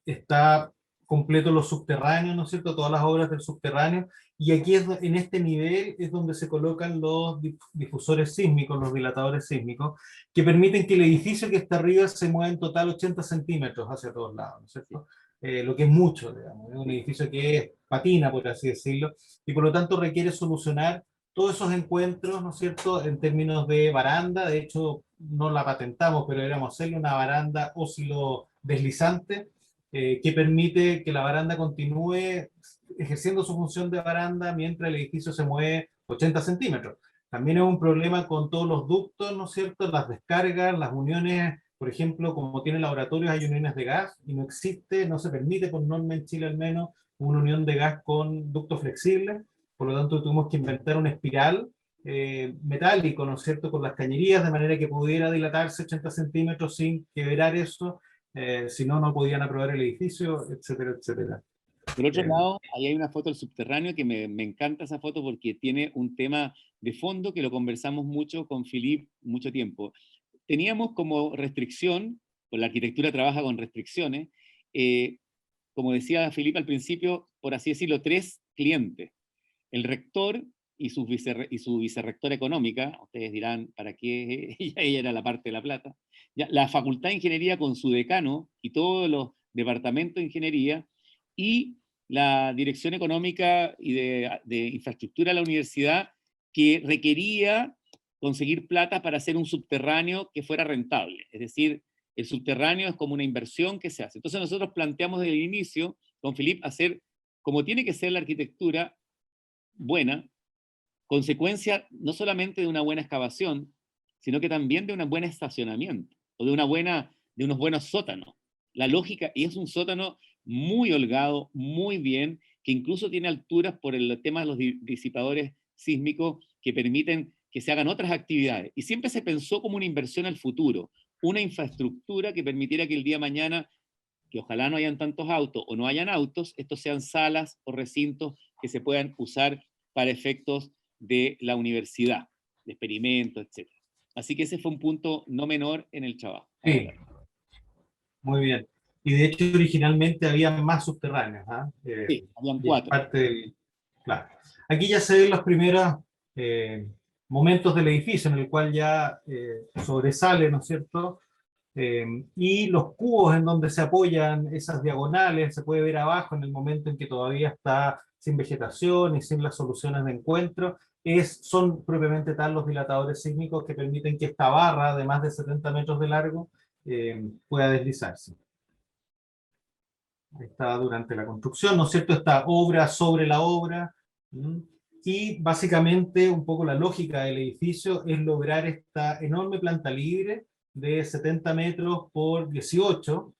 está completo los subterráneos, ¿no es cierto? Todas las obras del subterráneo. Y aquí en este nivel es donde se colocan los difusores sísmicos, los dilatadores sísmicos, que permiten que el edificio que está arriba se mueva en total 80 centímetros hacia todos lados, ¿no es cierto? Lo que es mucho, digamos, es un edificio que patina, por así decirlo, y por lo tanto requiere solucionar todos esos encuentros, ¿no es cierto?, en términos de baranda. De hecho, no la patentamos, pero deberíamos hacerle una baranda oscilo-deslizante, que permite que la baranda continúe ejerciendo su función de baranda mientras el edificio se mueve 80 centímetros. También es un problema con todos los ductos, ¿no es cierto?, las descargas, las uniones. Por ejemplo, como tiene laboratorios, hay uniones de gas, y no se permite por norma en Chile al menos, una unión de gas con ducto flexible. Por lo tanto, tuvimos que inventar una espiral metálico, ¿no es cierto?, con las cañerías, de manera que pudiera dilatarse 80 centímetros sin quebrar eso, si no, no podían aprobar el edificio, etcétera, etcétera. Por otro lado, ahí hay una foto del subterráneo que me encanta esa foto porque tiene un tema de fondo que lo conversamos mucho con Philippe mucho tiempo. Teníamos como restricción, pues la arquitectura trabaja con restricciones, como decía Philippe al principio, por así decirlo, 3 clientes. El rector y su vicerrectora económica, ustedes dirán, ¿para qué? Ella era la parte de la plata. Ya, la Facultad de Ingeniería con su decano y todos los departamentos de ingeniería, y la Dirección Económica y de Infraestructura de la universidad, que requería conseguir plata para hacer un subterráneo que fuera rentable. Es decir, el subterráneo es como una inversión que se hace. Entonces nosotros planteamos desde el inicio, con Philippe, hacer como tiene que ser la arquitectura buena, consecuencia no solamente de una buena excavación, sino que también de un buen estacionamiento, o de unos buenos sótanos. La lógica, y es un sótano muy holgado, muy bien, que incluso tiene alturas por el tema de los disipadores sísmicos que permiten que se hagan otras actividades. Y siempre se pensó como una inversión al futuro, una infraestructura que permitiera que el día de mañana, que ojalá no hayan tantos autos o no hayan autos, estos sean salas o recintos que se puedan usar para efectos de la universidad, de experimentos, etc. Así que ese fue un punto no menor en el trabajo. Sí, muy bien. Y de hecho originalmente había más subterráneos, Sí, habían y es 4. parte del, Claro. Aquí ya se ven los primeros momentos del edificio en el cual ya sobresale, ¿no es cierto? Y los cubos en donde se apoyan esas diagonales, se puede ver abajo en el momento en que todavía está sin vegetación y sin las soluciones de encuentro, son propiamente tal los dilatadores sísmicos que permiten que esta barra de más de 70 metros de largo pueda deslizarse. Está durante la construcción, ¿no es cierto? Esta obra sobre la obra, y básicamente un poco la lógica del edificio es lograr esta enorme planta libre de 70 metros por 18,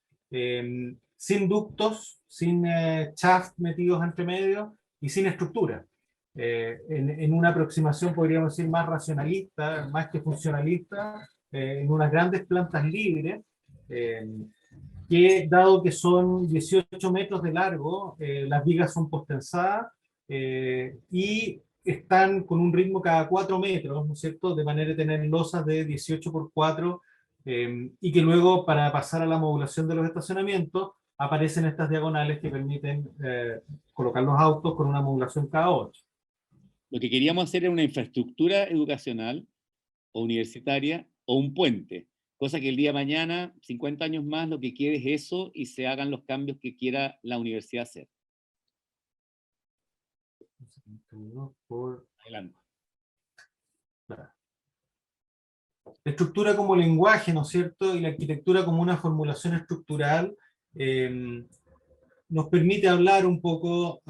sin ductos, sin shaft metidos entre medio y sin estructura. En una aproximación, podríamos decir, más racionalista, más que funcionalista, en unas grandes plantas libres, que dado que son 18 metros de largo, las vigas son postensadas y están con un ritmo cada 4 metros, ¿no es cierto?, de manera de tener losas de 18 por 4, y que luego, para pasar a la modulación de los estacionamientos, aparecen estas diagonales que permiten colocar los autos con una modulación cada 8. Lo que queríamos hacer era una infraestructura educacional o universitaria o un puente, cosa que el día de mañana, 50 años más, lo que quede es eso y se hagan los cambios que quiera la universidad hacer. Adelante. La estructura como lenguaje, ¿no es cierto? Y la arquitectura como una formulación estructural nos permite hablar un poco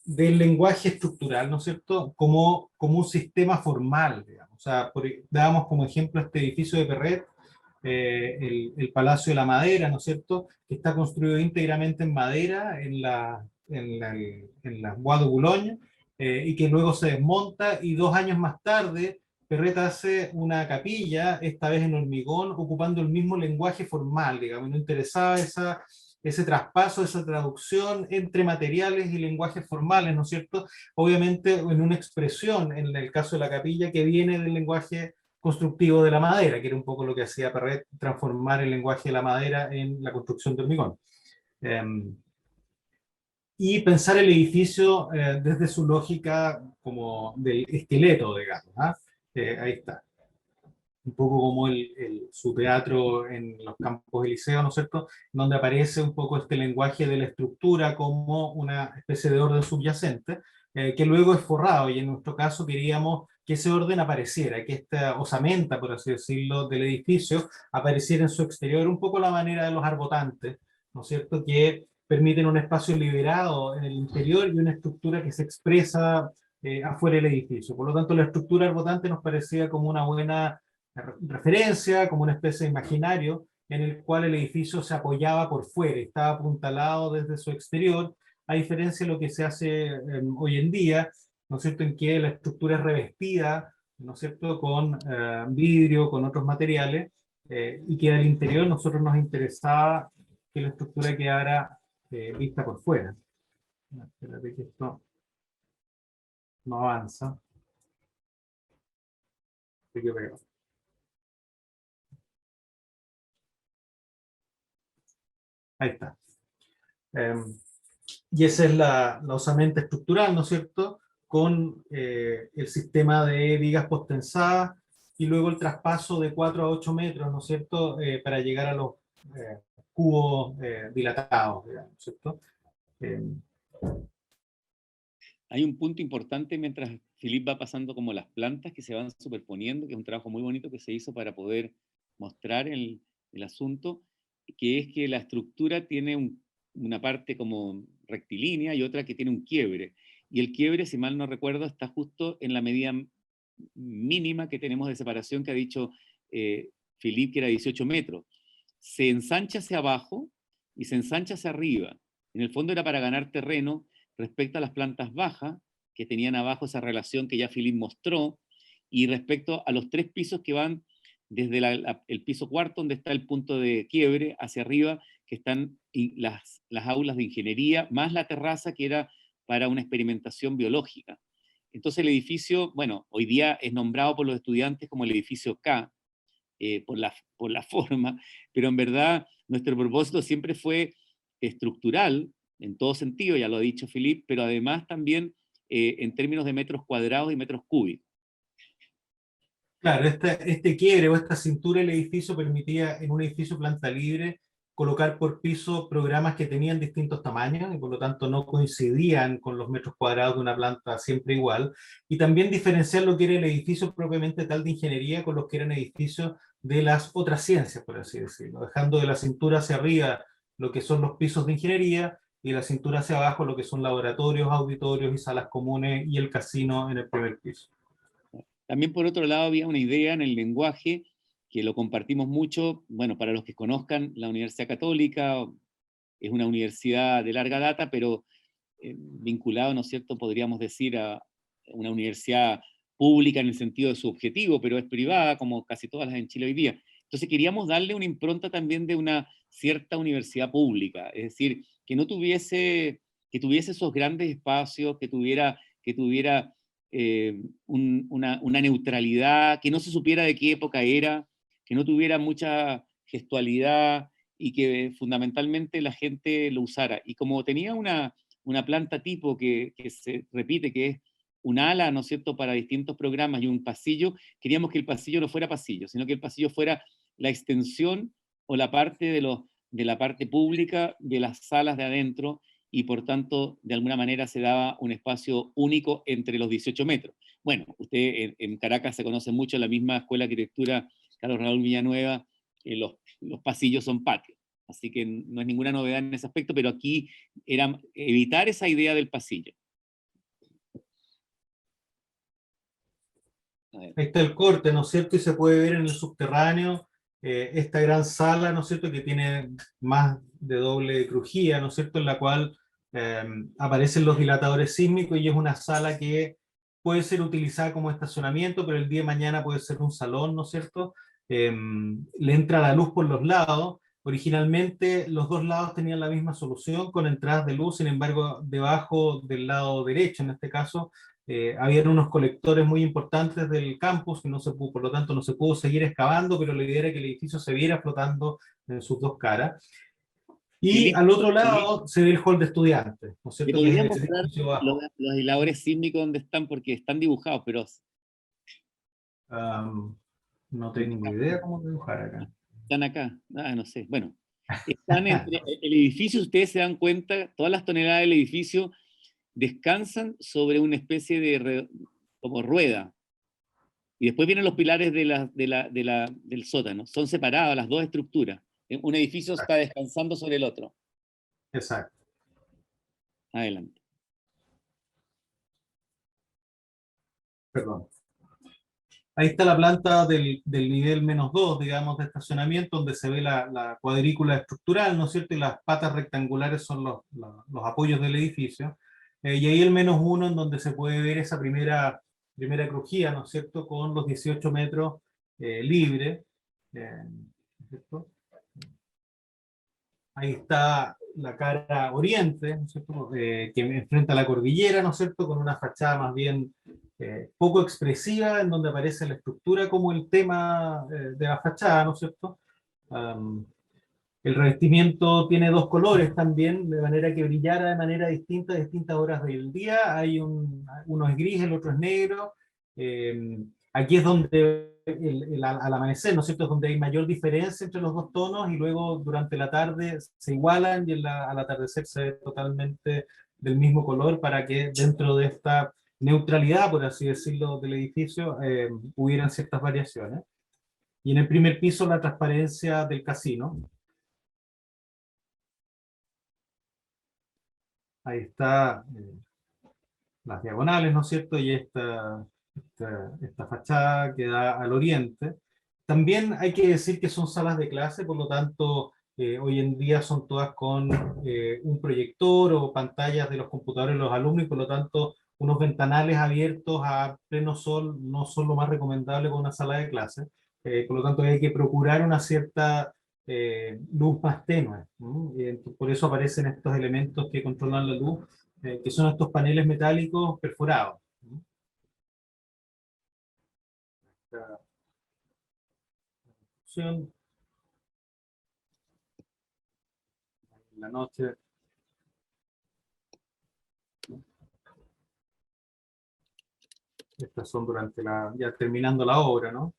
del lenguaje estructural, ¿no es cierto? Como un sistema formal, digamos. O sea, dábamos como ejemplo este edificio de Perret, el Palacio de la Madera, ¿no es cierto?, que está construido íntegramente en madera en la Bois de Boulogne, y que luego se desmonta, y 2 años más tarde Perret hace una capilla, esta vez en hormigón, ocupando el mismo lenguaje formal, digamos. No interesaba ese traspaso, esa traducción entre materiales y lenguajes formales, ¿no es cierto? Obviamente en una expresión, en el caso de la capilla, que viene del lenguaje constructivo de la madera, que era un poco lo que hacía Perret, transformar el lenguaje de la madera en la construcción de hormigón. Y pensar el edificio desde su lógica como del esqueleto, digamos. Ahí está. Un poco como su teatro en los campos elíseos, ¿no es cierto?, donde aparece un poco este lenguaje de la estructura como una especie de orden subyacente, que luego es forrado, y en nuestro caso queríamos que ese orden apareciera, que esta osamenta, por así decirlo, del edificio apareciera en su exterior, un poco la manera de los arbotantes, ¿no es cierto?, que permiten un espacio liberado en el interior y una estructura que se expresa afuera del edificio. Por lo tanto, la estructura arbotante nos parecía como una buena referencia, como una especie de imaginario en el cual el edificio se apoyaba por fuera, estaba apuntalado desde su exterior, a diferencia de lo que se hace hoy en día, ¿no es cierto?, en que la estructura es revestida, ¿no es cierto?, con vidrio, con otros materiales, y que al interior nosotros nos interesaba que la estructura quedara vista por fuera. Espérate que esto no avanza. Ahí está. Y esa es la osamenta estructural, ¿no es cierto?, con el sistema de vigas postensadas y luego el traspaso de 4 a 8 metros, ¿no es cierto?, para llegar a los cubos dilatados, digamos, ¿no es cierto? Hay un punto importante mientras Philippe va pasando como las plantas que se van superponiendo, que es un trabajo muy bonito que se hizo para poder mostrar el asunto, que es que la estructura tiene una parte como rectilínea y otra que tiene un quiebre. Y el quiebre, si mal no recuerdo, está justo en la medida mínima que tenemos de separación que ha dicho Philippe, que era 18 metros. Se ensancha hacia abajo y se ensancha hacia arriba. En el fondo era para ganar terreno respecto a las plantas bajas, que tenían abajo esa relación que ya Philippe mostró, y respecto a los 3 pisos que van desde el piso cuarto, donde está el punto de quiebre, hacia arriba, que están las aulas de ingeniería, más la terraza que era para una experimentación biológica. Entonces el edificio, bueno, hoy día es nombrado por los estudiantes como el edificio K, por la forma, pero en verdad nuestro propósito siempre fue estructural, en todo sentido, ya lo ha dicho Philippe, pero además también en términos de metros cuadrados y metros cúbicos. Claro, este quiebre o esta cintura del edificio permitía en un edificio planta libre colocar por piso programas que tenían distintos tamaños y por lo tanto no coincidían con los metros cuadrados de una planta siempre igual, y también diferenciar lo que era el edificio propiamente tal de ingeniería con los que eran edificios de las otras ciencias, por así decirlo, dejando de la cintura hacia arriba lo que son los pisos de ingeniería y de la cintura hacia abajo lo que son laboratorios, auditorios y salas comunes y el casino en el primer piso. También por otro lado había una idea en el lenguaje que lo compartimos mucho. Bueno, para los que conozcan, la Universidad Católica es una universidad de larga data, pero vinculado, ¿no es cierto?, podríamos decir a una universidad pública en el sentido de su objetivo, pero es privada, como casi todas las en Chile hoy día. Entonces queríamos darle una impronta también de una cierta universidad pública, es decir, que no tuviese, que tuviese esos grandes espacios, que tuviera una neutralidad, que no se supiera de qué época era, que no tuviera mucha gestualidad y que fundamentalmente la gente lo usara. Y como tenía una planta tipo que se repite, que es un ala, ¿no es cierto?, para distintos programas y un pasillo, queríamos que el pasillo no fuera pasillo, sino que el pasillo fuera la extensión o la parte de la parte pública de las salas de adentro, y por tanto, de alguna manera se daba un espacio único entre los 18 metros. Bueno, usted en Caracas se conoce mucho la misma Escuela de Arquitectura Carlos Raúl Villanueva, los pasillos son patios, así que no es ninguna novedad en ese aspecto, pero aquí era evitar esa idea del pasillo. Ahí está el corte, ¿no es cierto? Y se puede ver en el subterráneo esta gran sala, ¿no es cierto?, que tiene más de doble crujía, ¿no es cierto?, en la cual aparecen los dilatadores sísmicos, y es una sala que puede ser utilizada como estacionamiento, pero el día de mañana puede ser un salón, ¿no es cierto? Le entra la luz por los lados. Originalmente los dos lados tenían la misma solución con entradas de luz, sin embargo, debajo del lado derecho, en este caso, habían unos colectores muy importantes del campus, que no se pudo, por lo tanto no se pudo seguir excavando, pero la idea era que el edificio se viera flotando en sus dos caras. Y al otro lado se ve el hall de estudiantes, ¿no es ¿Le cierto? Que es podría el mostrar edificio bajo. los aisladores sísmicos donde están? Porque están dibujados, pero No tengo idea cómo dibujar acá. están acá. Ah, no sé. Bueno, están entre el edificio, ustedes se dan cuenta, todas las toneladas del edificio descansan sobre una especie de como rueda. Y después vienen los pilares del sótano. Son separadas las dos estructuras. Un edificio está descansando sobre el otro. Exacto. Adelante. Perdón. Ahí está la planta del nivel -2, digamos, de estacionamiento, donde se ve la cuadrícula estructural, ¿no es cierto? Y las patas rectangulares son los apoyos del edificio. Y ahí el -1, en donde se puede ver esa primera crujía, ¿no es cierto? Con los 18 metros libre. ¿Cierto? Ahí está la cara oriente, ¿no es cierto?, que enfrenta la cordillera, ¿no es cierto?, con una fachada más bien poco expresiva, en donde aparece la estructura como el tema de la fachada, ¿no es cierto? El revestimiento tiene dos colores también, de manera que brillara de manera distinta a distintas horas del día. Uno es gris, el otro es negro. Aquí es donde al amanecer, ¿no es cierto?, es donde hay mayor diferencia entre los dos tonos, y luego durante la tarde se igualan, y al atardecer se ve totalmente del mismo color, para que dentro de esta neutralidad, por así decirlo, del edificio, hubieran ciertas variaciones. Y en el primer piso la transparencia del casino. Ahí está las diagonales, ¿no es cierto? Y esta fachada que da al oriente. También hay que decir que son salas de clase, por lo tanto, hoy en día son todas con un proyector o pantallas de los computadores de los alumnos, y por lo tanto, unos ventanales abiertos a pleno sol no son lo más recomendable con una sala de clase. Por lo tanto, hay que procurar una cierta luz más tenue. Por eso aparecen estos elementos que controlan la luz, que son estos paneles metálicos perforados. En la noche Estas son durante ya terminando la obra, ¿no?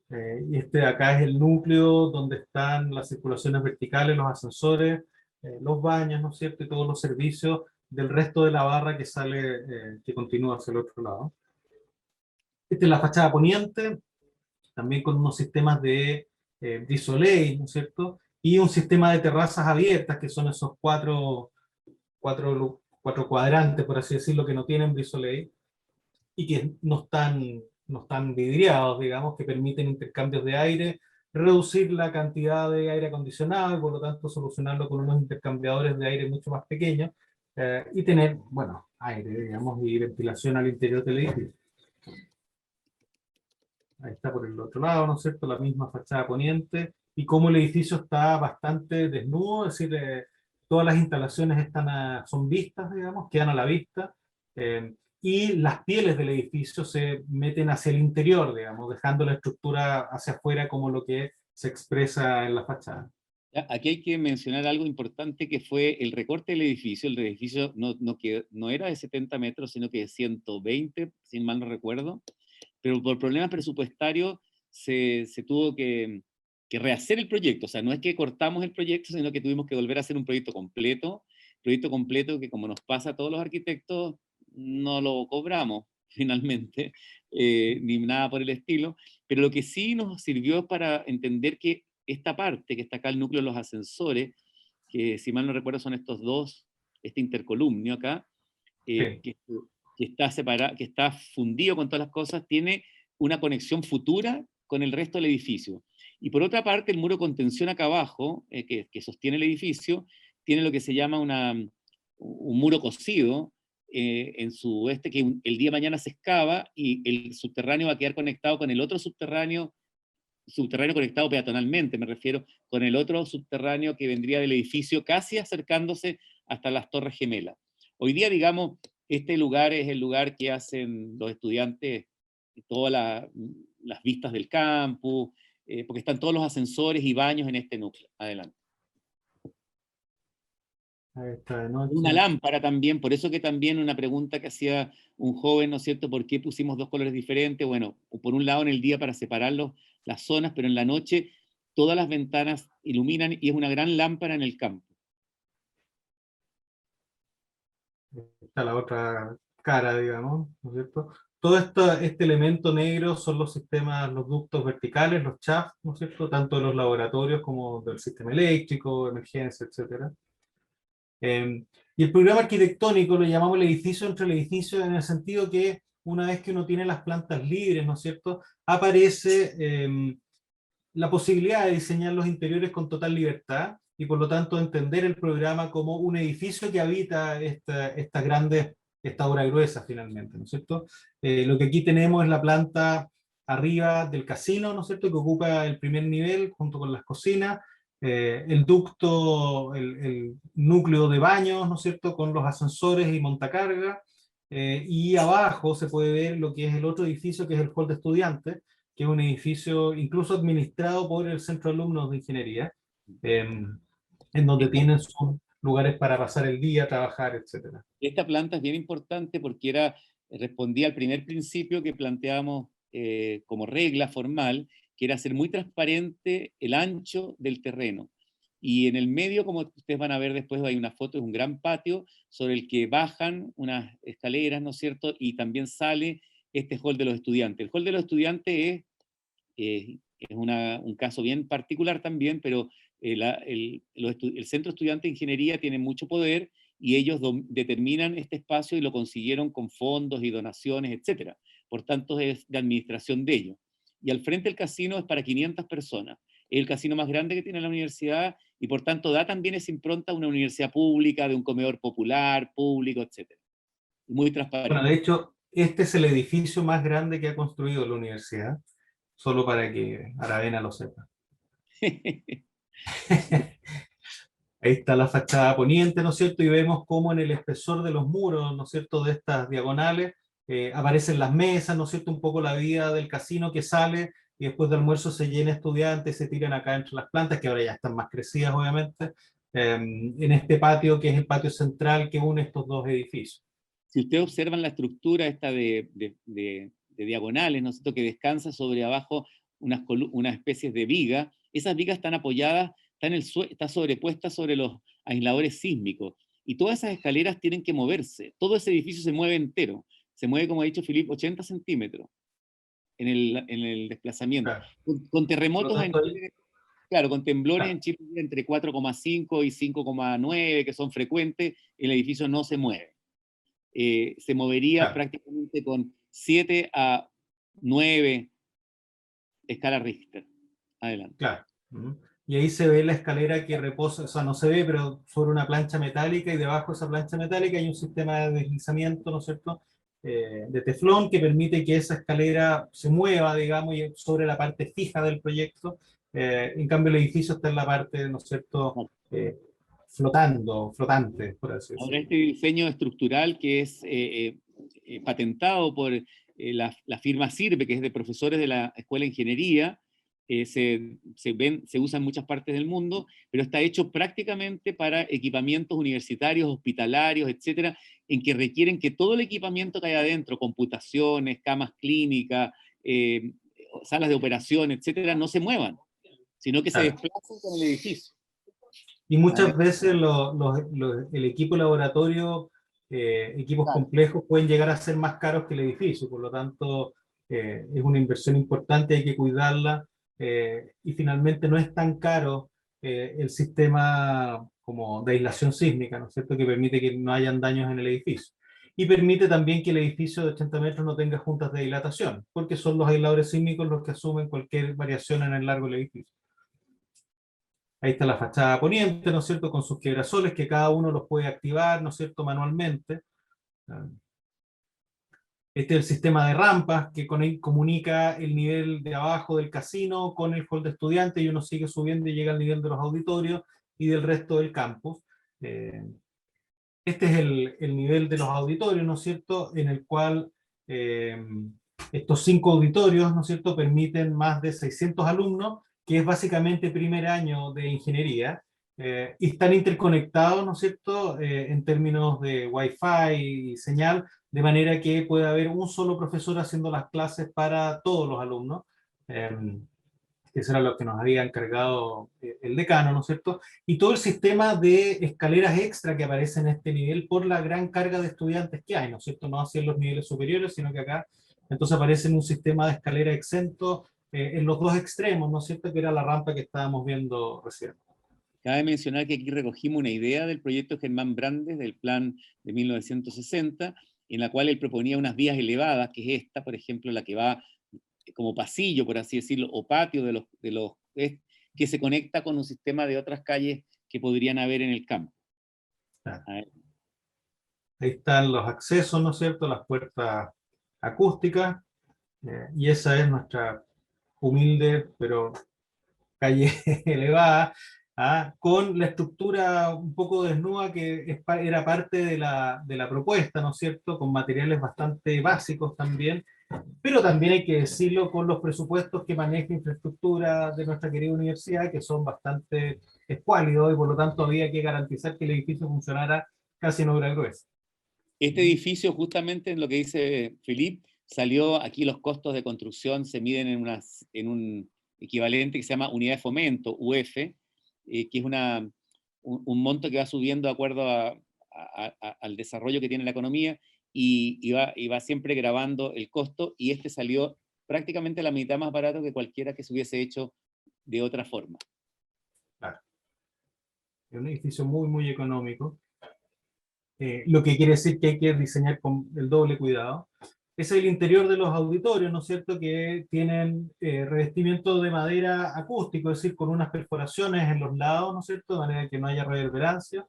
Y este de acá es el núcleo donde están las circulaciones verticales, los ascensores, los baños, ¿no es cierto? Y todos los servicios del resto de la barra que sale, que continúa hacia el otro lado. Esta es la fachada poniente, también con unos sistemas de brise-soleil, ¿no es cierto? Y un sistema de terrazas abiertas, que son esos cuatro cuadrantes, por así decirlo, que no tienen brise-soleil y que no están vidriados, digamos, que permiten intercambios de aire, reducir la cantidad de aire acondicionado y por lo tanto solucionarlo con unos intercambiadores de aire mucho más pequeños y tener, bueno, aire, digamos, y ventilación al interior del edificio. Ahí está por el otro lado, ¿no es cierto? La misma fachada poniente y cómo el edificio está bastante desnudo, es decir, todas las instalaciones son vistas, digamos, quedan a la vista. Y las pieles del edificio se meten hacia el interior, digamos, dejando la estructura hacia afuera como lo que se expresa en la fachada. Aquí hay que mencionar algo importante que fue el recorte del edificio. El edificio no era de 70 metros, sino que de 120, si mal no recuerdo, pero por problemas presupuestarios se tuvo que rehacer el proyecto. O sea, no es que cortamos el proyecto, sino que tuvimos que volver a hacer un proyecto completo que, como nos pasa a todos los arquitectos, no lo cobramos finalmente, ni nada por el estilo, pero lo que sí nos sirvió es para entender que esta parte, que está acá el núcleo de los ascensores, que si mal no recuerdo son estos dos, este intercolumnio acá, Sí. que está separado, que está fundido con todas las cosas, tiene una conexión futura con el resto del edificio. Y por otra parte, el muro de contención acá abajo, que sostiene el edificio, tiene lo que se llama un muro cosido, en su que el día de mañana se excava y el subterráneo va a quedar conectado con el otro subterráneo conectado peatonalmente, me refiero, con el otro subterráneo que vendría del edificio casi acercándose hasta las Torres Gemelas. Hoy día, digamos, este lugar es el lugar que hacen los estudiantes, todas las vistas del campus, porque están todos los ascensores y baños en este núcleo. Adelante. Ahí está de noche. Una lámpara también, por eso que también una pregunta que hacía un joven, ¿no es cierto? ¿Por qué pusimos dos colores diferentes? Bueno, por un lado en el día para separar las zonas, pero en la noche todas las ventanas iluminan y es una gran lámpara en el campo. Está la otra cara, digamos, ¿no es cierto? Todo este elemento negro son los sistemas, los ductos verticales, los shafts, ¿no es cierto? Tanto de los laboratorios como del sistema eléctrico, emergencia, etc. Y el programa arquitectónico lo llamamos el edificio entre el edificio, en el sentido que una vez que uno tiene las plantas libres, ¿no es cierto?, aparece la posibilidad de diseñar los interiores con total libertad y por lo tanto entender el programa como un edificio que habita esta obra gruesa finalmente, ¿no es cierto? Lo que aquí tenemos es la planta arriba del casino, ¿no es cierto?, que ocupa el primer nivel junto con las cocinas, el ducto, el núcleo de baños, ¿no es cierto?, con los ascensores y montacarga, y abajo se puede ver lo que es el otro edificio, que es el hall de estudiantes, que es un edificio incluso administrado por el Centro de Alumnos de Ingeniería, en donde tienen sus lugares para pasar el día, trabajar, etc. Esta planta es bien importante porque respondía al primer principio que planteábamos como regla formal, que era hacer muy transparente el ancho del terreno. Y en el medio, como ustedes van a ver después, hay una foto, es un gran patio sobre el que bajan unas escaleras, ¿no es cierto? Y también sale este hall de los estudiantes. El hall de los estudiantes es un caso bien particular también, pero el Centro Estudiante de Ingeniería tiene mucho poder y ellos determinan este espacio y lo consiguieron con fondos y donaciones, etc. Por tanto, es de administración de ellos. Y al frente del casino es para 500 personas. Es el casino más grande que tiene la universidad y por tanto da también esa impronta a una universidad pública, de un comedor popular, público, etc. Muy transparente. Bueno, de hecho, este es el edificio más grande que ha construido la universidad, solo para que Aravena lo sepa. Ahí está la fachada poniente, ¿no es cierto? Y vemos cómo en el espesor de los muros, ¿no es cierto?, de estas diagonales, aparecen las mesas, ¿no es cierto?, un poco la vida del casino que sale, y después del almuerzo se llena estudiantes, se tiran acá entre las plantas, que ahora ya están más crecidas, obviamente, en este patio, que es el patio central que une estos dos edificios. Si ustedes observan la estructura esta de diagonales, ¿no es cierto?, que descansa sobre abajo unas especies de viga. Esas vigas están apoyadas, está sobrepuestas sobre los aisladores sísmicos, y todas esas escaleras tienen que moverse. Todo ese edificio se mueve entero. Se mueve, como ha dicho Philippe, 80 centímetros en el desplazamiento. Claro. Con terremotos en Tanto, Chile, claro, con temblores claro, en Chile entre 4,5 y 5,9, que son frecuentes, el edificio no se mueve. Se movería claro, prácticamente con 7 a 9 escala Richter. Adelante. claro. Ujú. Y ahí se ve la escalera que reposa, o sea, no se ve, pero sobre una plancha metálica, y debajo de esa plancha metálica hay un sistema de deslizamiento, ¿no es cierto?, de teflón, que permite que esa escalera se mueva, digamos, y sobre la parte fija del proyecto. En cambio, el edificio está en la parte, ¿no es cierto?, flotante, por así Ahora, decirlo. este diseño estructural que es patentado por la firma Sirve, que es de profesores de la Escuela de Ingeniería, se usa en muchas partes del mundo, pero está hecho prácticamente para equipamientos universitarios, hospitalarios, etcétera, en que requieren que todo el equipamiento que hay adentro, computaciones, camas clínicas, salas de operación, etcétera, no se muevan, sino que se Claro. desplazan con el edificio. Y muchas veces el equipo laboratorio, equipos Claro. complejos, pueden llegar a ser más caros que el edificio, por lo tanto es una inversión importante, hay que cuidarla, y finalmente no es tan caro el sistema como de aislación sísmica, ¿no es cierto?, que permite que no hayan daños en el edificio. Y permite también que el edificio de 80 metros no tenga juntas de dilatación, porque son los aisladores sísmicos los que asumen cualquier variación en el largo del edificio. Ahí está la fachada poniente, ¿no es cierto?, con sus quiebrasoles, que cada uno los puede activar, ¿no es cierto?, manualmente. Este es el sistema de rampas que comunica el nivel de abajo del casino con el hall de estudiantes, y uno sigue subiendo y llega al nivel de los auditorios y del resto del campus. Este es el nivel de los auditorios, ¿no es cierto?, en el cual estos 5 auditorios, ¿no es cierto?, permiten más de 600 alumnos, que es básicamente primer año de ingeniería, y están interconectados, ¿no es cierto?, en términos de Wi-Fi y señal, de manera que puede haber un solo profesor haciendo las clases para todos los alumnos. Que eso era lo que nos había encargado el decano, ¿no es cierto? Y todo el sistema de escaleras extra que aparece en este nivel por la gran carga de estudiantes que hay, ¿no es cierto? No así en los niveles superiores, sino que acá, entonces aparece un sistema de escalera exento en los dos extremos, ¿no es cierto?, que era la rampa que estábamos viendo recién. Cabe mencionar que aquí recogimos una idea del proyecto Germán Brandes, del plan de 1960, en la cual él proponía unas vías elevadas, que es esta, por ejemplo, la que va como pasillo, por así decirlo, o patio que se conecta con un sistema de otras calles que podrían haber en el campo. Ahí están los accesos, ¿no es cierto?, las puertas acústicas, y esa es nuestra humilde, pero calle elevada, con la estructura un poco desnuda que era parte de la propuesta, ¿no es cierto?, con materiales bastante básicos también, pero también hay que decirlo, con los presupuestos que maneja infraestructura de nuestra querida universidad, que son bastante escuálidos, y por lo tanto había que garantizar que el edificio funcionara casi en obra gruesa. Este edificio, justamente en lo que dice Philippe, salió aquí, los costos de construcción se miden en un equivalente que se llama unidad de fomento, UF, que es un monto que va subiendo de acuerdo al desarrollo que tiene la economía, y va siempre grabando el costo, y este salió prácticamente la mitad más barato que cualquiera que se hubiese hecho de otra forma. Claro. Es un edificio muy, muy económico. Lo que quiere decir que hay que diseñar con el doble cuidado. Es el interior de los auditorios, ¿no es cierto?, que tienen revestimiento de madera acústico, es decir, con unas perforaciones en los lados, ¿no es cierto?, de manera que no haya reverberancia.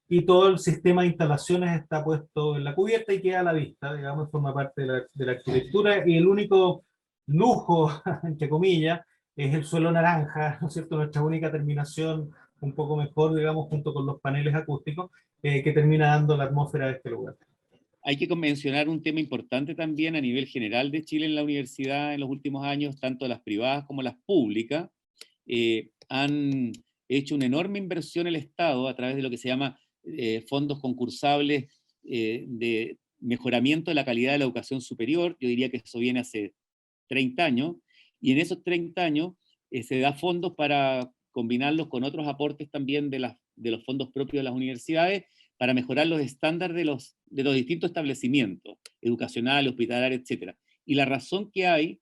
Y todo el sistema de instalaciones está puesto en la cubierta y queda a la vista, digamos, forma parte de la arquitectura, y el único lujo, entre comillas, es el suelo naranja, ¿no es cierto?, nuestra única terminación un poco mejor, digamos, junto con los paneles acústicos, que termina dando la atmósfera de este lugar. Hay que mencionar un tema importante también a nivel general de Chile en la universidad en los últimos años, tanto las privadas como las públicas, han hecho una enorme inversión el Estado a través de lo que se llama fondos concursables de mejoramiento de la calidad de la educación superior. Yo diría que eso viene hace 30 años, y en esos 30 años se da fondos para combinarlos con otros aportes también de los fondos propios de las universidades, para mejorar los estándares de los distintos establecimientos, educacionales, hospitalarios, etc. Y la razón que hay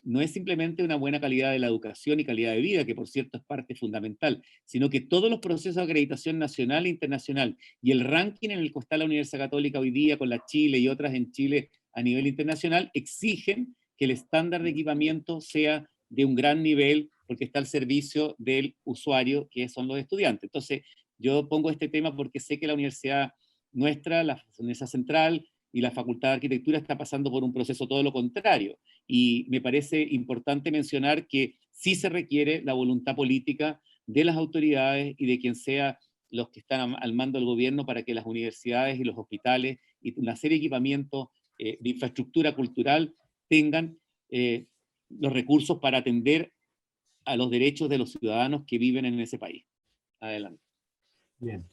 no es simplemente una buena calidad de la educación y calidad de vida, que por cierto es parte fundamental, sino que todos los procesos de acreditación nacional e internacional y el ranking en el que está la Universidad Católica hoy día, con la Chile y otras en Chile a nivel internacional, exigen que el estándar de equipamiento sea de un gran nivel, porque está al servicio del usuario, que son los estudiantes. Entonces, yo pongo este tema porque sé que la universidad nuestra, la Universidad Central y la Facultad de Arquitectura está pasando por un proceso todo lo contrario. Y me parece importante mencionar que sí se requiere la voluntad política de las autoridades y de quien sea los que están al mando del gobierno para que las universidades y los hospitales y una serie de equipamientos de infraestructura cultural tengan los recursos para atender a los derechos de los ciudadanos que viven en ese país. Adelante. Bien.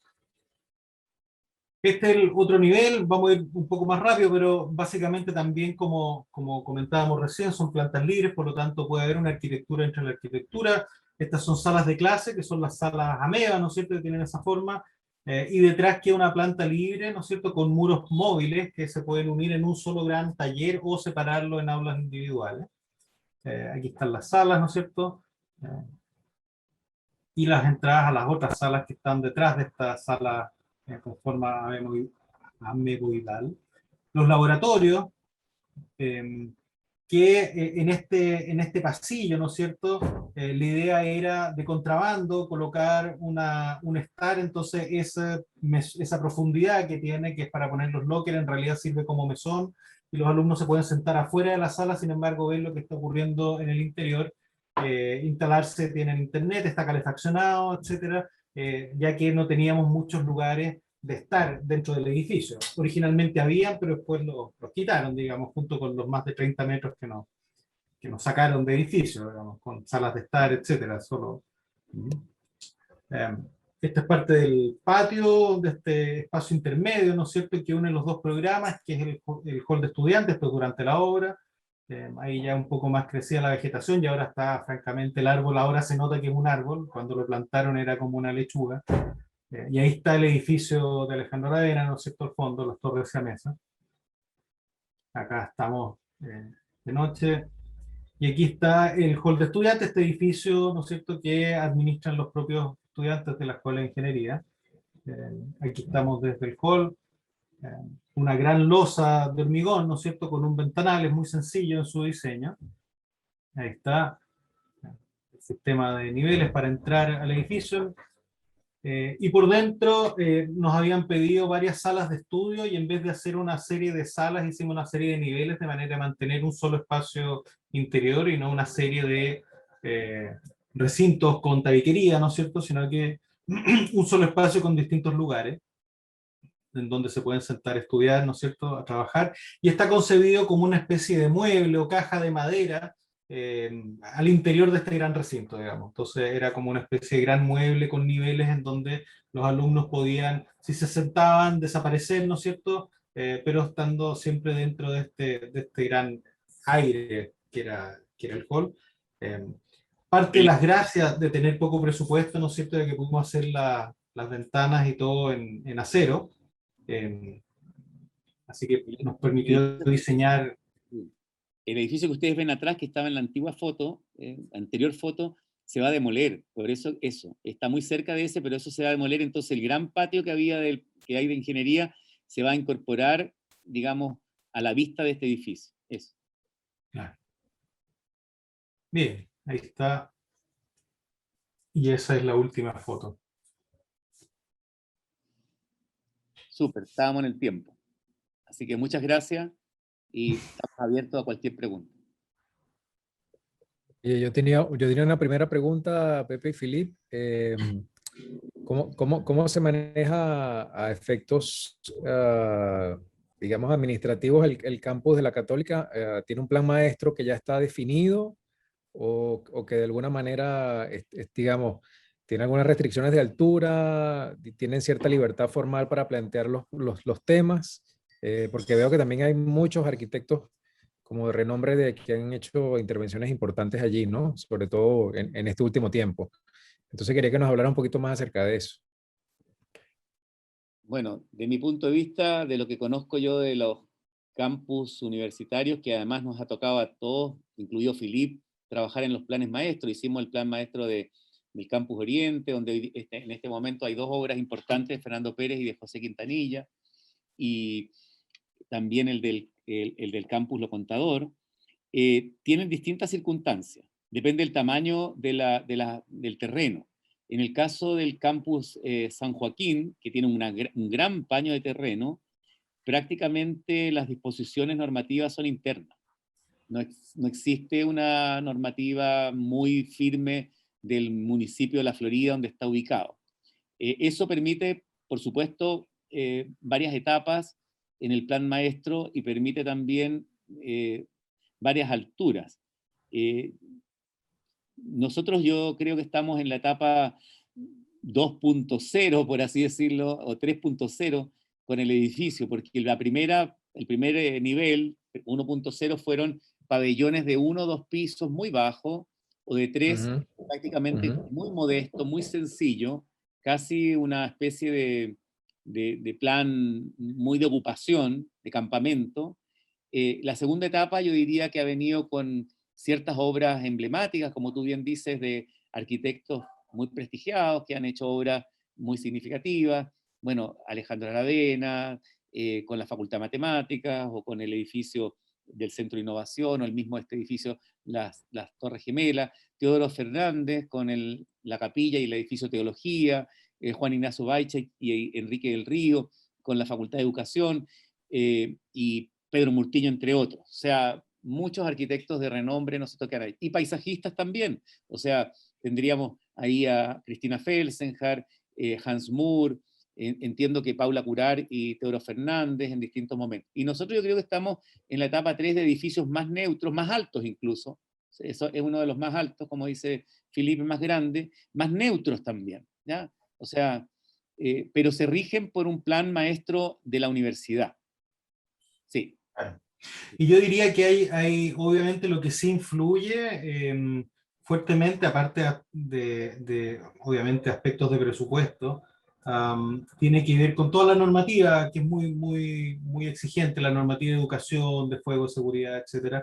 Este es el otro nivel, vamos a ir un poco más rápido, pero básicamente también, como comentábamos recién, son plantas libres, por lo tanto puede haber una arquitectura entre la arquitectura. Estas son salas de clase, que son las salas ameba, ¿no es cierto?, que tienen esa forma, y detrás queda una planta libre, ¿no es cierto?, con muros móviles que se pueden unir en un solo gran taller o separarlo en aulas individuales. Aquí están las salas, ¿no es cierto?, y las entradas a las otras salas que están detrás de esta sala con forma ameboidal. Los laboratorios, que en este pasillo, ¿no es cierto?, la idea era de contrabando colocar un estar, entonces esa profundidad que tiene, que es para poner los lockers, en realidad sirve como mesón, y los alumnos se pueden sentar afuera de la sala, sin embargo ver lo que está ocurriendo en el interior, instalarse, tienen internet, está calefaccionado, etcétera, ya que no teníamos muchos lugares de estar dentro del edificio. Originalmente había, pero después los quitaron, digamos, junto con los más de 30 metros que nos sacaron de edificio, digamos, con salas de estar, etcétera. Solo. Esta es parte del patio, de este espacio intermedio, ¿no es cierto?, que une los dos programas, que es el hall de estudiantes, pues durante la obra. Ahí ya un poco más crecía la vegetación y ahora está, francamente, el árbol, ahora se nota que es un árbol, cuando lo plantaron era como una lechuga. Y ahí está el edificio de Alejandro Aravena, ¿no es cierto?, al fondo, las torres siamesas. Acá estamos de noche. Y aquí está el hall de estudiantes, este edificio, ¿no es cierto?, que administran los propios estudiantes de la Escuela de Ingeniería. Aquí estamos desde el hall. Una gran losa de hormigón, ¿no es cierto?, con un ventanal, es muy sencillo en su diseño. Ahí está el sistema de niveles para entrar al edificio. Y por dentro nos habían pedido varias salas de estudio, y en vez de hacer una serie de salas, hicimos una serie de niveles de manera de mantener un solo espacio interior y no una serie de recintos con tabiquería, ¿no es cierto?, sino que un solo espacio con distintos lugares en donde se pueden sentar a estudiar, ¿no es cierto?, a trabajar, y está concebido como una especie de mueble o caja de madera al interior de este gran recinto, digamos. Entonces era como una especie de gran mueble con niveles en donde los alumnos podían, si se sentaban, desaparecer, ¿no es cierto?, pero estando siempre dentro de este gran aire que era el hall. Parte de las gracias de tener poco presupuesto, ¿no es cierto?, de que pudimos hacer las ventanas y todo en acero. Así que nos permitió diseñar. El edificio que ustedes ven atrás, que estaba en la antigua foto, anterior foto, se va a demoler. Por eso, está muy cerca de ese, pero eso se va a demoler. Entonces el gran patio que hay de ingeniería se va a incorporar, digamos, a la vista de este edificio. Eso. Claro. Bien, ahí está. Y esa es la última foto. Súper, estábamos en el tiempo. Así que muchas gracias y estamos abiertos a cualquier pregunta. Yo tenía una primera pregunta, Pepe y Philip. ¿Cómo se maneja a efectos, digamos, administrativos el campus de la Católica? ¿Tiene un plan maestro que ya está definido o que de alguna manera, digamos, tiene algunas restricciones de altura, tienen cierta libertad formal para plantear los temas? porque veo que también hay muchos arquitectos como de renombre de que han hecho intervenciones importantes allí, ¿no? Sobre todo en este último tiempo. Entonces quería que nos hablara un poquito más acerca de eso. Bueno, de mi punto de vista, de lo que conozco yo de los campus universitarios, que además nos ha tocado a todos, incluido Philippe, trabajar en los planes maestros. Hicimos el plan maestro del Campus Oriente, donde en este momento hay dos obras importantes, de Fernando Pérez y de José Quintanilla, y también el del Campus Lo Contador. Tienen distintas circunstancias, depende del tamaño del terreno. En el caso del campus San Joaquín, que tiene un gran paño de terreno, prácticamente las disposiciones normativas son internas. No existe una normativa muy firme del municipio de La Florida donde está ubicado. Eso permite, por supuesto, varias etapas en el plan maestro y permite también varias alturas. Nosotros yo creo que estamos en la etapa 2.0, por así decirlo, o 3.0 con el edificio, porque el primer nivel, 1.0, fueron pabellones de 1 o 2 pisos muy bajos, o de 3, prácticamente muy modesto, muy sencillo, casi una especie de plan muy de ocupación, de campamento. La segunda etapa yo diría que ha venido con ciertas obras emblemáticas, como tú bien dices, de arquitectos muy prestigiados que han hecho obras muy significativas. Bueno, Alejandro Aravena, con la Facultad de Matemáticas, o con el edificio del Centro de Innovación, o el mismo este edificio, las Torres Gemelas, Teodoro Fernández con la Capilla y el edificio Teología, Juan Ignacio Baicha y Enrique del Río con la Facultad de Educación, y Pedro Murtiño, entre otros. O sea, muchos arquitectos de renombre no se tocan ahí. Y paisajistas también. O sea, tendríamos ahí a Cristina Felsenhar, Hans Moore, entiendo que Paula Curar y Teodoro Fernández en distintos momentos. Y nosotros yo creo que estamos en la etapa 3 de edificios más neutros, más altos incluso. Eso es uno de los más altos, como dice Felipe, más grande, más neutros también, ¿ya? O sea, pero se rigen por un plan maestro de la universidad. Sí. Y yo diría que hay obviamente lo que sí influye fuertemente, aparte obviamente aspectos de presupuesto, tiene que ver con toda la normativa, que es muy exigente, la normativa de educación, de fuego, seguridad, etc.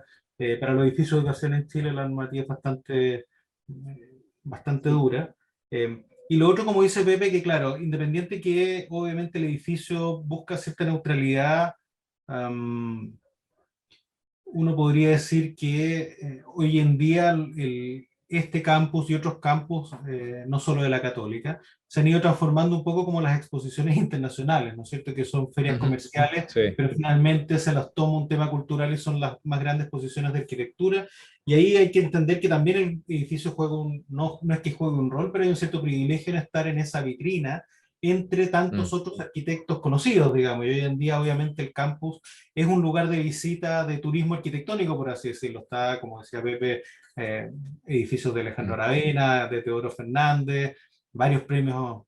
Para los edificios de educación en Chile la normativa es bastante dura. Y lo otro, como dice Pepe, que claro, independiente que obviamente el edificio busca cierta neutralidad, uno podría decir que hoy en día este campus y otros campus, no solo de la Católica, se han ido transformando un poco como las exposiciones internacionales, ¿no es cierto? Que son ferias comerciales, sí, pero finalmente se las toma un tema cultural y son las más grandes exposiciones de arquitectura. Y ahí hay que entender que también el edificio juega no es que juegue un rol, pero hay un cierto privilegio en estar en esa vitrina entre tantos otros arquitectos conocidos, digamos. Y hoy en día, obviamente, el campus es un lugar de visita, de turismo arquitectónico, por así decirlo. Está, como decía Pepe, edificios de Alejandro Aravena, de Teodoro Fernández, varios premios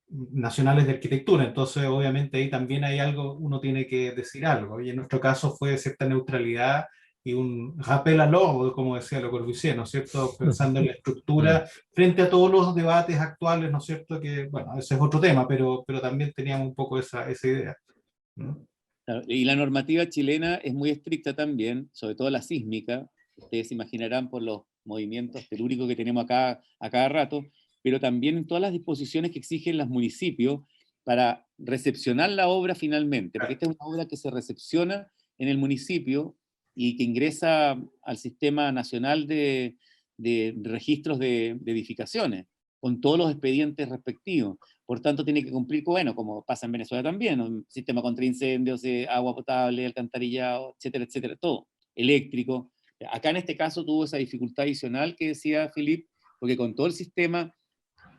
nacionales de arquitectura. Entonces, obviamente, ahí también hay algo, uno tiene que decir algo. Y en nuestro caso fue cierta neutralidad y un rappel à l'ordre, como decía Le Corbusier, ¿no es cierto? Pensando en la estructura frente a todos los debates actuales, ¿no es cierto? Que, bueno, ese es otro tema, pero también teníamos un poco esa idea, ¿no? Y la normativa chilena es muy estricta también, sobre todo la sísmica. Ustedes se imaginarán por los movimientos telúricos que tenemos acá a cada rato, pero también en todas las disposiciones que exigen los municipios para recepcionar la obra finalmente, porque esta es una obra que se recepciona en el municipio y que ingresa al Sistema Nacional de Registros de Edificaciones, con todos los expedientes respectivos. Por tanto, tiene que cumplir, bueno, como pasa en Venezuela también, un sistema contra incendios, agua potable, alcantarillado, etcétera, etcétera, todo, eléctrico. Acá en este caso tuvo esa dificultad adicional que decía Philippe, porque con todo el sistema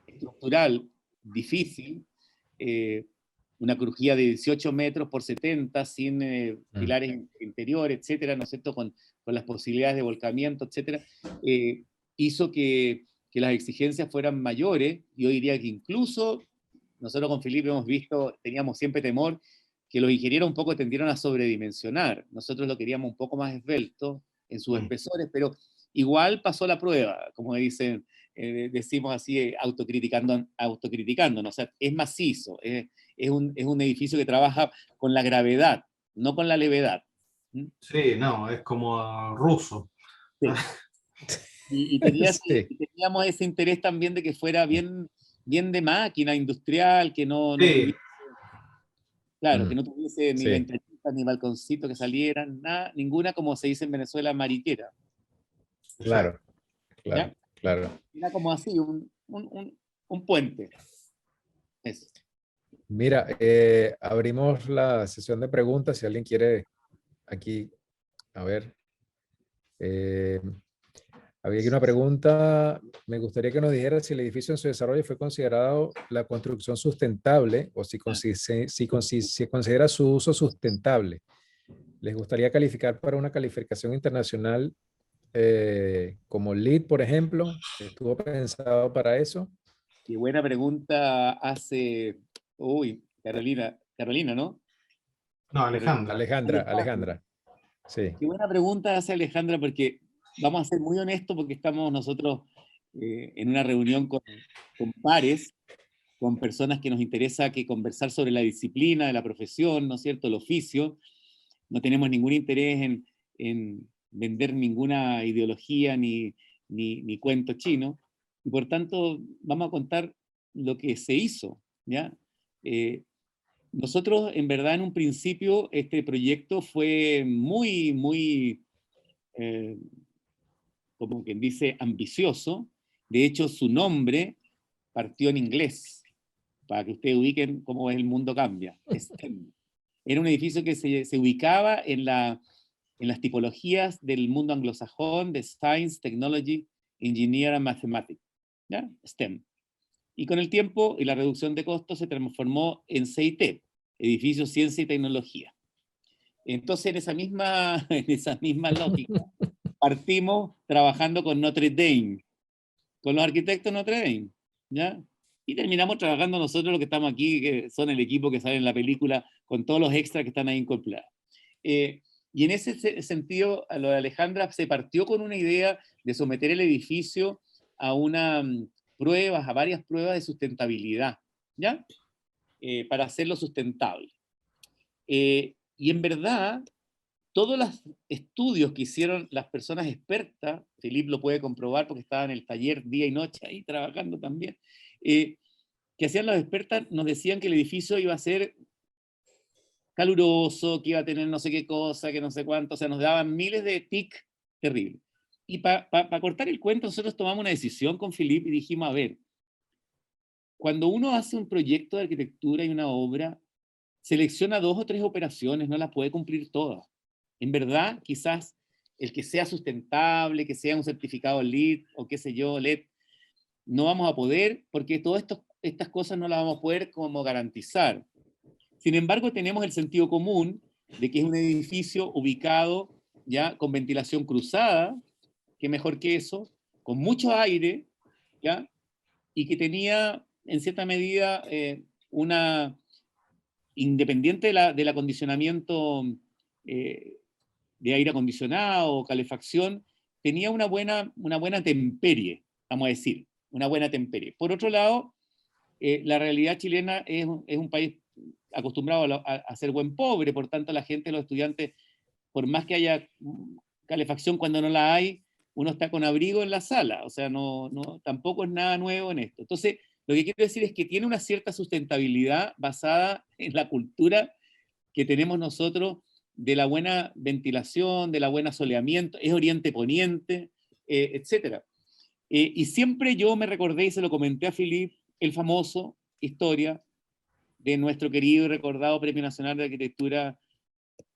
estructural difícil, una crujía de 18 metros por 70, sin pilares interiores, etcétera, ¿no es cierto?, con las posibilidades de volcamiento, etcétera, hizo que las exigencias fueran mayores. Yo diría que incluso nosotros con Felipe hemos visto, teníamos siempre temor que los ingenieros un poco tendieron a sobredimensionar. Nosotros lo queríamos un poco más esbelto en sus espesores, pero igual pasó la prueba, como dicen, decimos así, autocriticándonos. O sea, es macizo, es un edificio que trabaja con la gravedad, no con la levedad. Sí, no, es como ruso. Sí. Y Sí. teníamos ese interés también de que fuera bien, bien de máquina industrial, que no Sí, tuviese, claro, que no tuviese ni Sí, ventanitas ni balconcitos que salieran, nada, ninguna, como se dice en Venezuela, mariquera. claro, claro, ¿Ya? claro. Era como así, un puente. Eso. Mira, abrimos la sesión de preguntas. Si alguien quiere aquí, a ver, eh, había aquí una pregunta. Me gustaría que nos dijera si el edificio en su desarrollo fue considerado la construcción sustentable o si considera su uso sustentable. ¿Les gustaría calificar para una calificación internacional como LEED, por ejemplo? ¿Estuvo pensado para eso? Qué buena pregunta hace, uy, Carolina, ¿no? no, Alejandra. Alejandra, Alejandra. Alejandra. Sí. Qué buena pregunta hace Alejandra, porque vamos a ser muy honestos, porque estamos nosotros en una reunión con pares, con personas que nos interesa que conversar sobre la disciplina de la profesión, ¿no es cierto?, el oficio. No tenemos ningún interés en vender ninguna ideología ni cuento chino, y por tanto vamos a contar lo que se hizo, ¿ya? Nosotros, en verdad, en un principio, este proyecto fue muy, muy, eh, como quien dice, ambicioso. De hecho, su nombre partió en inglés, para que ustedes ubiquen cómo es el mundo cambia. STEM. Era un edificio que se ubicaba en las tipologías del mundo anglosajón de Science, Technology, Engineering and Mathematics, ¿ya? STEM. Y con el tiempo y la reducción de costos se transformó en CIT, Edificio Ciencia y Tecnología. Entonces, en esa misma lógica, partimos trabajando con Notre Dame, con los arquitectos Notre Dame, ¿ya? Y terminamos trabajando nosotros los que estamos aquí, que son el equipo que sale en la película, con todos los extras que están ahí incorporados. Y en ese sentido, a lo de Alejandra se partió con una idea de someter el edificio a a varias pruebas de sustentabilidad, ¿ya? Para hacerlo sustentable. Y en verdad, todos los estudios que hicieron las personas expertas, Felipe lo puede comprobar porque estaba en el taller día y noche ahí trabajando también, que hacían las expertas, nos decían que el edificio iba a ser caluroso, que iba a tener no sé qué cosa, que no sé cuánto, o sea, nos daban miles de tics terribles. Y para cortar el cuento, nosotros tomamos una decisión con Felipe y dijimos, a ver, cuando uno hace un proyecto de arquitectura y una obra, selecciona 2 o 3 operaciones, no las puede cumplir todas. En verdad, quizás el que sea sustentable, que sea un certificado LEED o qué sé yo, LED, no vamos a poder, porque todas estas cosas no las vamos a poder como garantizar. Sin embargo, tenemos el sentido común de que es un edificio ubicado ya con ventilación cruzada, que mejor que eso, con mucho aire, ¿ya? Y que tenía en cierta medida una independiente del acondicionamiento de aire acondicionado o calefacción, tenía una buena temperie, vamos a decir, una buena temperie. Por otro lado, la realidad chilena es un país acostumbrado a ser buen pobre, por tanto la gente, los estudiantes, por más que haya calefacción cuando no la hay, uno está con abrigo en la sala, o sea, tampoco es nada nuevo en esto. Entonces, lo que quiero decir es que tiene una cierta sustentabilidad basada en la cultura que tenemos nosotros de la buena ventilación, de la buena soleamiento, es oriente-poniente, etc. Y siempre yo me recordé, y se lo comenté a Philip, el famoso historia de nuestro querido y recordado Premio Nacional de Arquitectura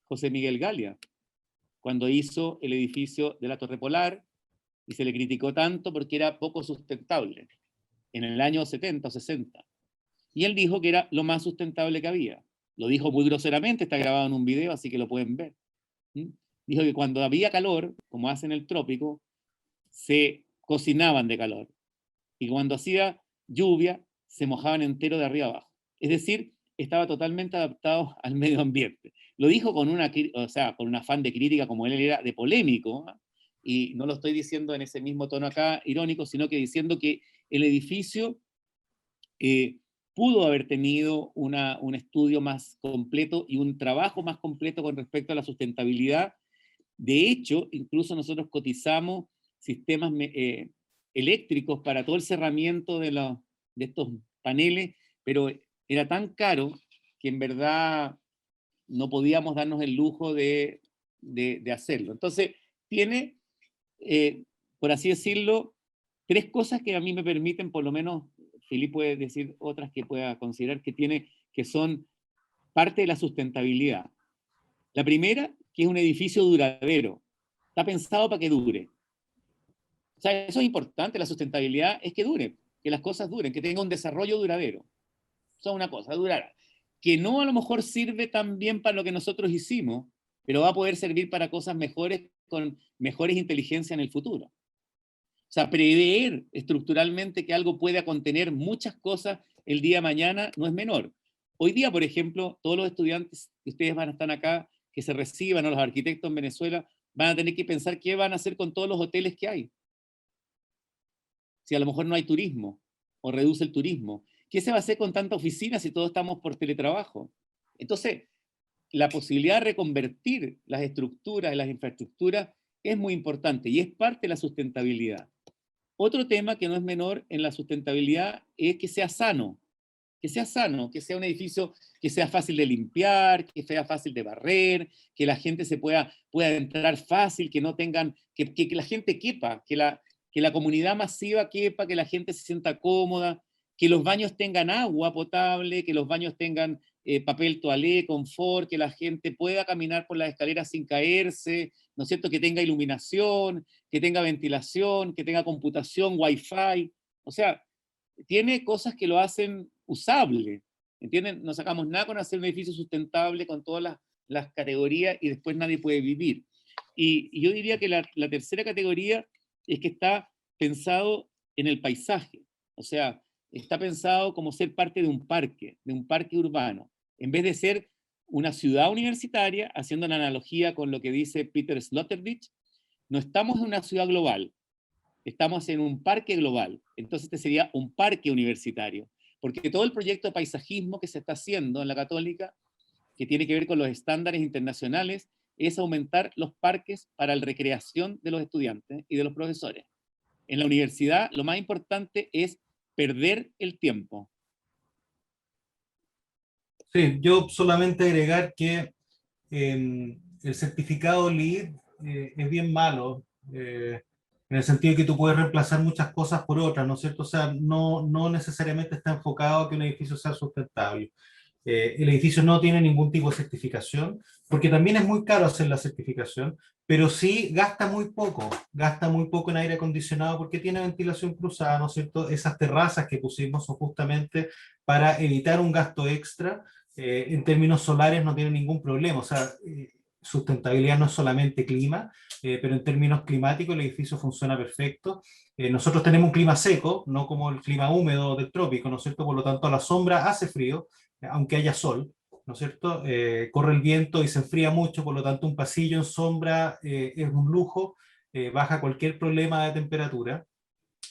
José Miguel Galia, cuando hizo el edificio de la Torre Polar, y se le criticó tanto porque era poco sustentable, en el año 70 o 60. Y él dijo que era lo más sustentable que había. Lo dijo muy groseramente, está grabado en un video, así que lo pueden ver. Dijo que cuando había calor, como hacen en el trópico, se cocinaban de calor. Y cuando hacía lluvia, se mojaban entero de arriba abajo. Es decir, estaba totalmente adaptado al medio ambiente. Lo dijo con con un afán de crítica, como él era de polémico, ¿ah? Y no lo estoy diciendo en ese mismo tono acá, irónico, sino que diciendo que el edificio pudo haber tenido un estudio más completo y un trabajo más completo con respecto a la sustentabilidad. De hecho, incluso nosotros cotizamos sistemas eléctricos para todo el cerramiento de estos paneles, pero era tan caro que en verdad no podíamos darnos el lujo de hacerlo. Entonces, tiene, por así decirlo, tres cosas que a mí me permiten, por lo menos, Filipe puede decir otras que pueda considerar que son parte de la sustentabilidad. La primera, que es un edificio duradero. Está pensado para que dure. O sea, eso es importante, la sustentabilidad es que dure, que las cosas duren, que tenga un desarrollo duradero. Eso es una cosa, durará. Que no a lo mejor sirve tan bien para lo que nosotros hicimos, pero va a poder servir para cosas mejores, con mejores inteligencias en el futuro. O sea, prever estructuralmente que algo pueda contener muchas cosas el día de mañana no es menor. Hoy día, por ejemplo, todos los estudiantes que ustedes van a estar acá, que se reciban, o los arquitectos en Venezuela, van a tener que pensar qué van a hacer con todos los hoteles que hay. Si a lo mejor no hay turismo, o reduce el turismo. ¿Qué se va a hacer con tanta oficina si todos estamos por teletrabajo? Entonces, la posibilidad de reconvertir las estructuras y las infraestructuras es muy importante y es parte de la sustentabilidad. Otro tema que no es menor en la sustentabilidad es que sea sano, que sea sano, que sea un edificio que sea fácil de limpiar, que sea fácil de barrer, que la gente pueda entrar fácil, que no tengan, que la gente quepa, que la comunidad masiva quepa, que la gente se sienta cómoda, que los baños tengan agua potable, que los baños tengan papel toalé, confort, que la gente pueda caminar por las escaleras sin caerse, ¿no es cierto? Que tenga iluminación, que tenga ventilación, que tenga computación, wifi. O sea, tiene cosas que lo hacen usable, ¿entienden? No sacamos nada con hacer un edificio sustentable con todas las categorías y después nadie puede vivir. Y yo diría que la tercera categoría es que está pensado en el paisaje, o sea, está pensado como ser parte de un parque urbano, en vez de ser una ciudad universitaria, haciendo una analogía con lo que dice Peter Sloterdijk, no estamos en una ciudad global, estamos en un parque global, entonces este sería un parque universitario, porque todo el proyecto de paisajismo que se está haciendo en la Católica, que tiene que ver con los estándares internacionales, es aumentar los parques para la recreación de los estudiantes y de los profesores. En la universidad lo más importante es perder el tiempo. Sí, yo solamente agregar que el certificado LEED es bien malo, en el sentido de que tú puedes reemplazar muchas cosas por otras, ¿no es cierto? O sea, no necesariamente está enfocado a que un edificio sea sustentable. El edificio no tiene ningún tipo de certificación, porque también es muy caro hacer la certificación, pero sí gasta muy poco en aire acondicionado porque tiene ventilación cruzada, ¿no es cierto? Esas terrazas que pusimos son justamente para evitar un gasto extra. En términos solares no tiene ningún problema, o sea, sustentabilidad no es solamente clima, pero en términos climáticos el edificio funciona perfecto. Nosotros tenemos un clima seco, no como el clima húmedo del trópico, ¿no es cierto? Por lo tanto, a la sombra hace frío, aunque haya sol, ¿no es cierto? Corre el viento y se enfría mucho, por lo tanto un pasillo en sombra es un lujo, baja cualquier problema de temperatura.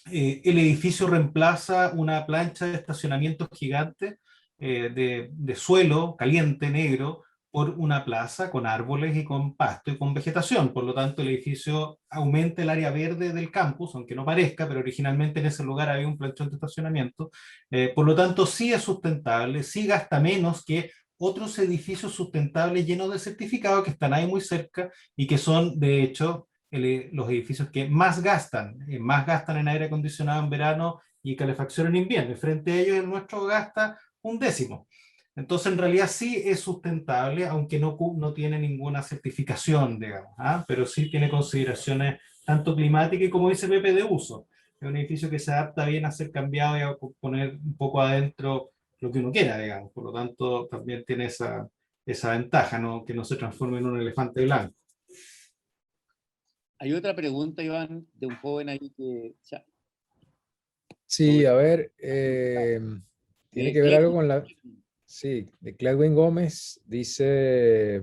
El edificio reemplaza una plancha de estacionamiento gigante de suelo caliente, negro, por una plaza con árboles y con pasto y con vegetación. Por lo tanto, el edificio aumenta el área verde del campus, aunque no parezca, pero originalmente en ese lugar había un planchón de estacionamiento. Por lo tanto, sí es sustentable, sí gasta menos que otros edificios sustentables llenos de certificados que están ahí muy cerca y que son, de hecho, los edificios que más gastan en aire acondicionado en verano y calefacción en invierno. Y frente a ellos, el nuestro gasta un décimo. Entonces, en realidad sí es sustentable, aunque no tiene ninguna certificación, digamos, ¿ah? Pero sí tiene consideraciones tanto climáticas y, como dice Pepe, de uso. Es un edificio que se adapta bien a ser cambiado y a poner un poco adentro lo que uno quiera, digamos. Por lo tanto, también tiene esa ventaja, ¿no? Que no se transforme en un elefante blanco. Hay otra pregunta, Iván, de un joven ahí que... Sí, a ver, tiene de que ver algo Kevin. con la... Sí, de Cledwin Gómez dice,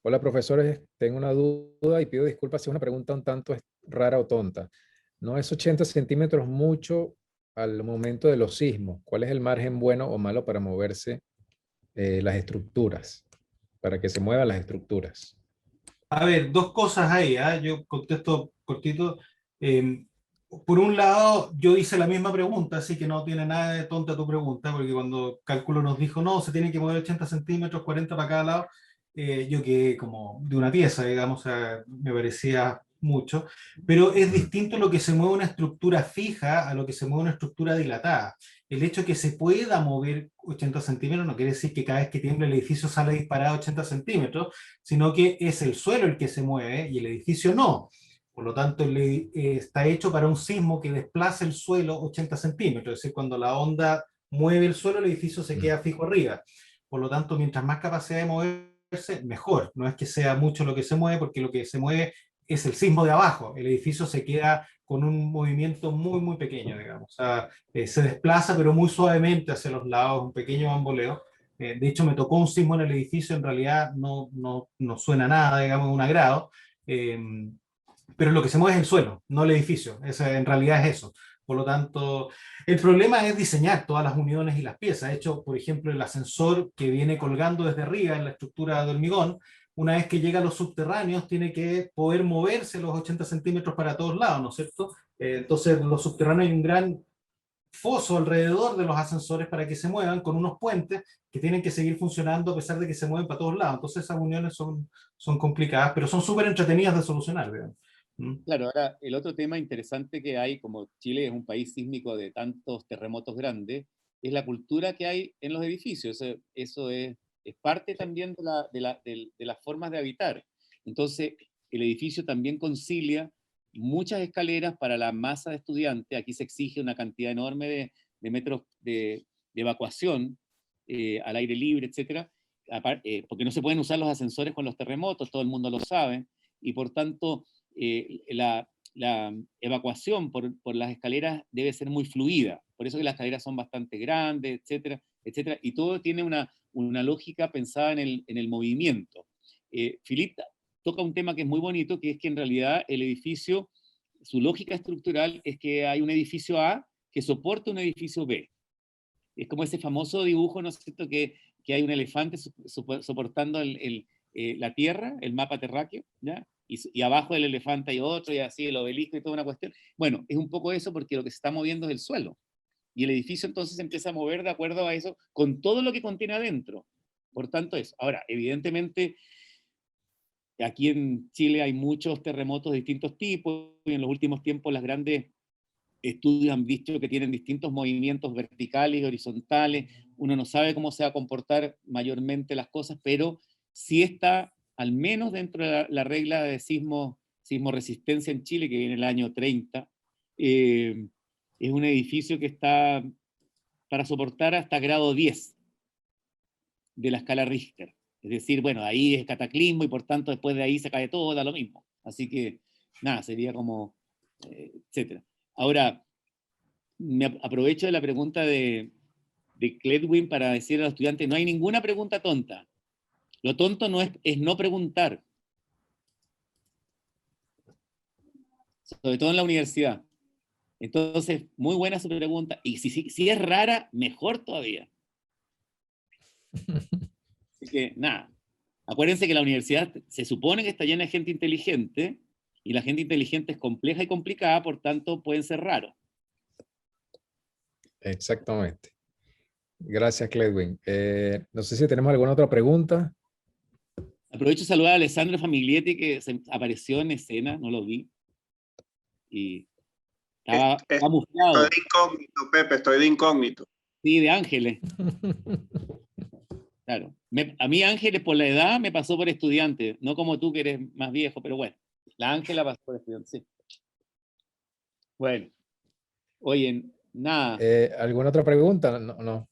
hola profesores, tengo una duda y pido disculpas si es una pregunta un tanto rara o tonta. ¿No es 80 centímetros mucho al momento de los sismos? ¿Cuál es el margen bueno o malo para moverse las estructuras? Para que se muevan las estructuras. A ver, dos cosas ahí, ¿ah? Yo contesto cortito. Eh, por un lado, yo hice la misma pregunta, así que no tiene nada de tonta tu pregunta, porque cuando Cálculo nos dijo, no, se tiene que mover 80 centímetros, 40 para cada lado, yo quedé como de una pieza, digamos, o sea, me parecía mucho. Pero es distinto lo que se mueve una estructura fija a lo que se mueve una estructura dilatada. El hecho de que se pueda mover 80 centímetros no quiere decir que cada vez que tiembla el edificio sale disparado 80 centímetros, sino que es el suelo el que se mueve y el edificio no. Por lo tanto, está hecho para un sismo que desplaza el suelo 80 centímetros, es decir, cuando la onda mueve el suelo, el edificio se queda fijo arriba. Por lo tanto, mientras más capacidad de moverse, mejor. No es que sea mucho lo que se mueve, porque lo que se mueve es el sismo de abajo. El edificio se queda con un movimiento muy, muy pequeño, digamos. O sea, se desplaza, pero muy suavemente hacia los lados, un pequeño bamboleo. De hecho, me tocó un sismo en el edificio, en realidad no suena nada, digamos, un agrado, pero lo que se mueve es el suelo, no el edificio, en realidad es eso. Por lo tanto, el problema es diseñar todas las uniones y las piezas. De hecho, por ejemplo, el ascensor que viene colgando desde arriba en la estructura de hormigón, una vez que llega a los subterráneos, tiene que poder moverse los 80 centímetros para todos lados, ¿no es cierto? Entonces, los subterráneos hay un gran foso alrededor de los ascensores para que se muevan con unos puentes que tienen que seguir funcionando a pesar de que se mueven para todos lados. Entonces esas uniones son complicadas, pero son súper entretenidas de solucionar. Digamos. Claro, ahora el otro tema interesante que hay, como Chile es un país sísmico de tantos terremotos grandes, es la cultura que hay en los edificios. Eso es parte también de las formas de habitar. Entonces, el edificio también concilia muchas escaleras para la masa de estudiantes. Aquí se exige una cantidad enorme de metros de evacuación al aire libre, etcétera, porque no se pueden usar los ascensores con los terremotos, todo el mundo lo sabe, y por tanto la evacuación por las escaleras debe ser muy fluida, por eso que las escaleras son bastante grandes, etcétera, etcétera, y todo tiene una lógica pensada en el movimiento. Philip toca un tema que es muy bonito, que es que en realidad el edificio, su lógica estructural es que hay un edificio A que soporta un edificio B. Es como ese famoso dibujo, ¿no es cierto?, que hay un elefante soportando la tierra, el mapa terráqueo, ¿ya? Y abajo del elefante hay otro, y así el obelisco y toda una cuestión. Bueno, es un poco eso, porque lo que se está moviendo es el suelo. Y el edificio entonces se empieza a mover de acuerdo a eso, con todo lo que contiene adentro. Por tanto, eso. Ahora, evidentemente, aquí en Chile hay muchos terremotos de distintos tipos, y en los últimos tiempos las grandes estudios han visto que tienen distintos movimientos verticales y horizontales. Uno no sabe cómo se va a comportar mayormente las cosas, pero sí está al menos dentro de la regla de sismo resistencia en Chile, que viene el año 30. Es un edificio que está para soportar hasta grado 10 de la escala Richter. Es decir, bueno, ahí es cataclismo y por tanto después de ahí se cae todo, da lo mismo. Así que, nada, sería como, etcétera. Ahora, me aprovecho de la pregunta de Cledwin para decir a los estudiantes, no hay ninguna pregunta tonta. Lo tonto no es no preguntar. Sobre todo en la universidad. Entonces, muy buena su pregunta. Y si es rara, mejor todavía. Así que, nada. Acuérdense que la universidad se supone que está llena de gente inteligente, y la gente inteligente es compleja y complicada, por tanto, pueden ser raros. Exactamente. Gracias, Cledwin. No sé si tenemos alguna otra pregunta. Aprovecho de saludar a Alessandro Famiglietti, que apareció en escena, no lo vi. Y estaba camuflado. Estoy de incógnito, Pepe, estoy de incógnito. Sí, de Ángeles. Claro. A mí Ángeles, por la edad, me pasó por estudiante, no como tú que eres más viejo, pero bueno. La Ángela pasó por estudiante, sí. Bueno. Oye, nada. ¿Alguna otra pregunta? No.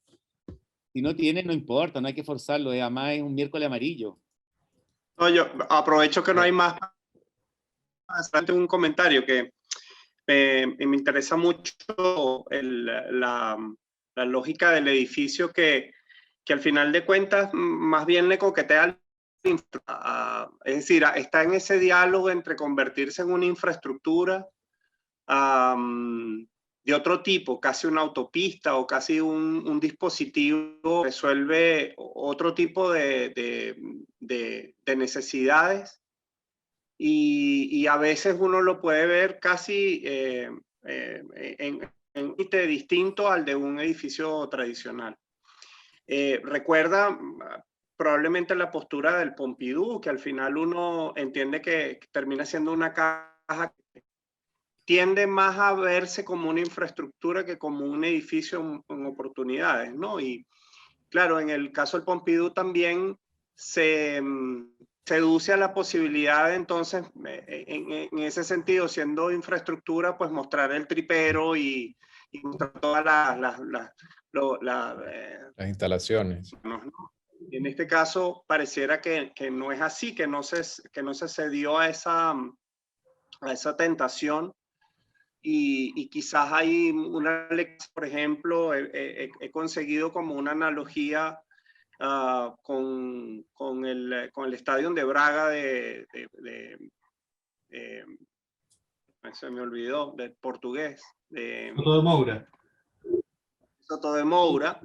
Si no tiene, no importa, no hay que forzarlo. Además es un miércoles amarillo. No, yo aprovecho que no hay más. Un comentario que me interesa mucho la lógica del edificio que que al final de cuentas más bien le coquetea es decir, está en ese diálogo entre convertirse en una infraestructura de otro tipo, casi una autopista o casi un dispositivo que resuelve otro tipo de necesidades, y a veces uno lo puede ver casi en un límite distinto al de un edificio tradicional. Recuerda probablemente la postura del Pompidou, que al final uno entiende que termina siendo una caja que tiende más a verse como una infraestructura que como un edificio en oportunidades, ¿no? Y claro, en el caso del Pompidou también se seduce a la posibilidad de, entonces, en ese sentido, siendo infraestructura, pues mostrar el tripero y mostrar todas las instalaciones. ¿no? En este caso, pareciera que no es así, que no se cedió a esa tentación. Y quizás hay una lección, por ejemplo, he conseguido como una analogía con el estadio de Braga se me olvidó, de portugués. Soto de Moura. Soto de Moura.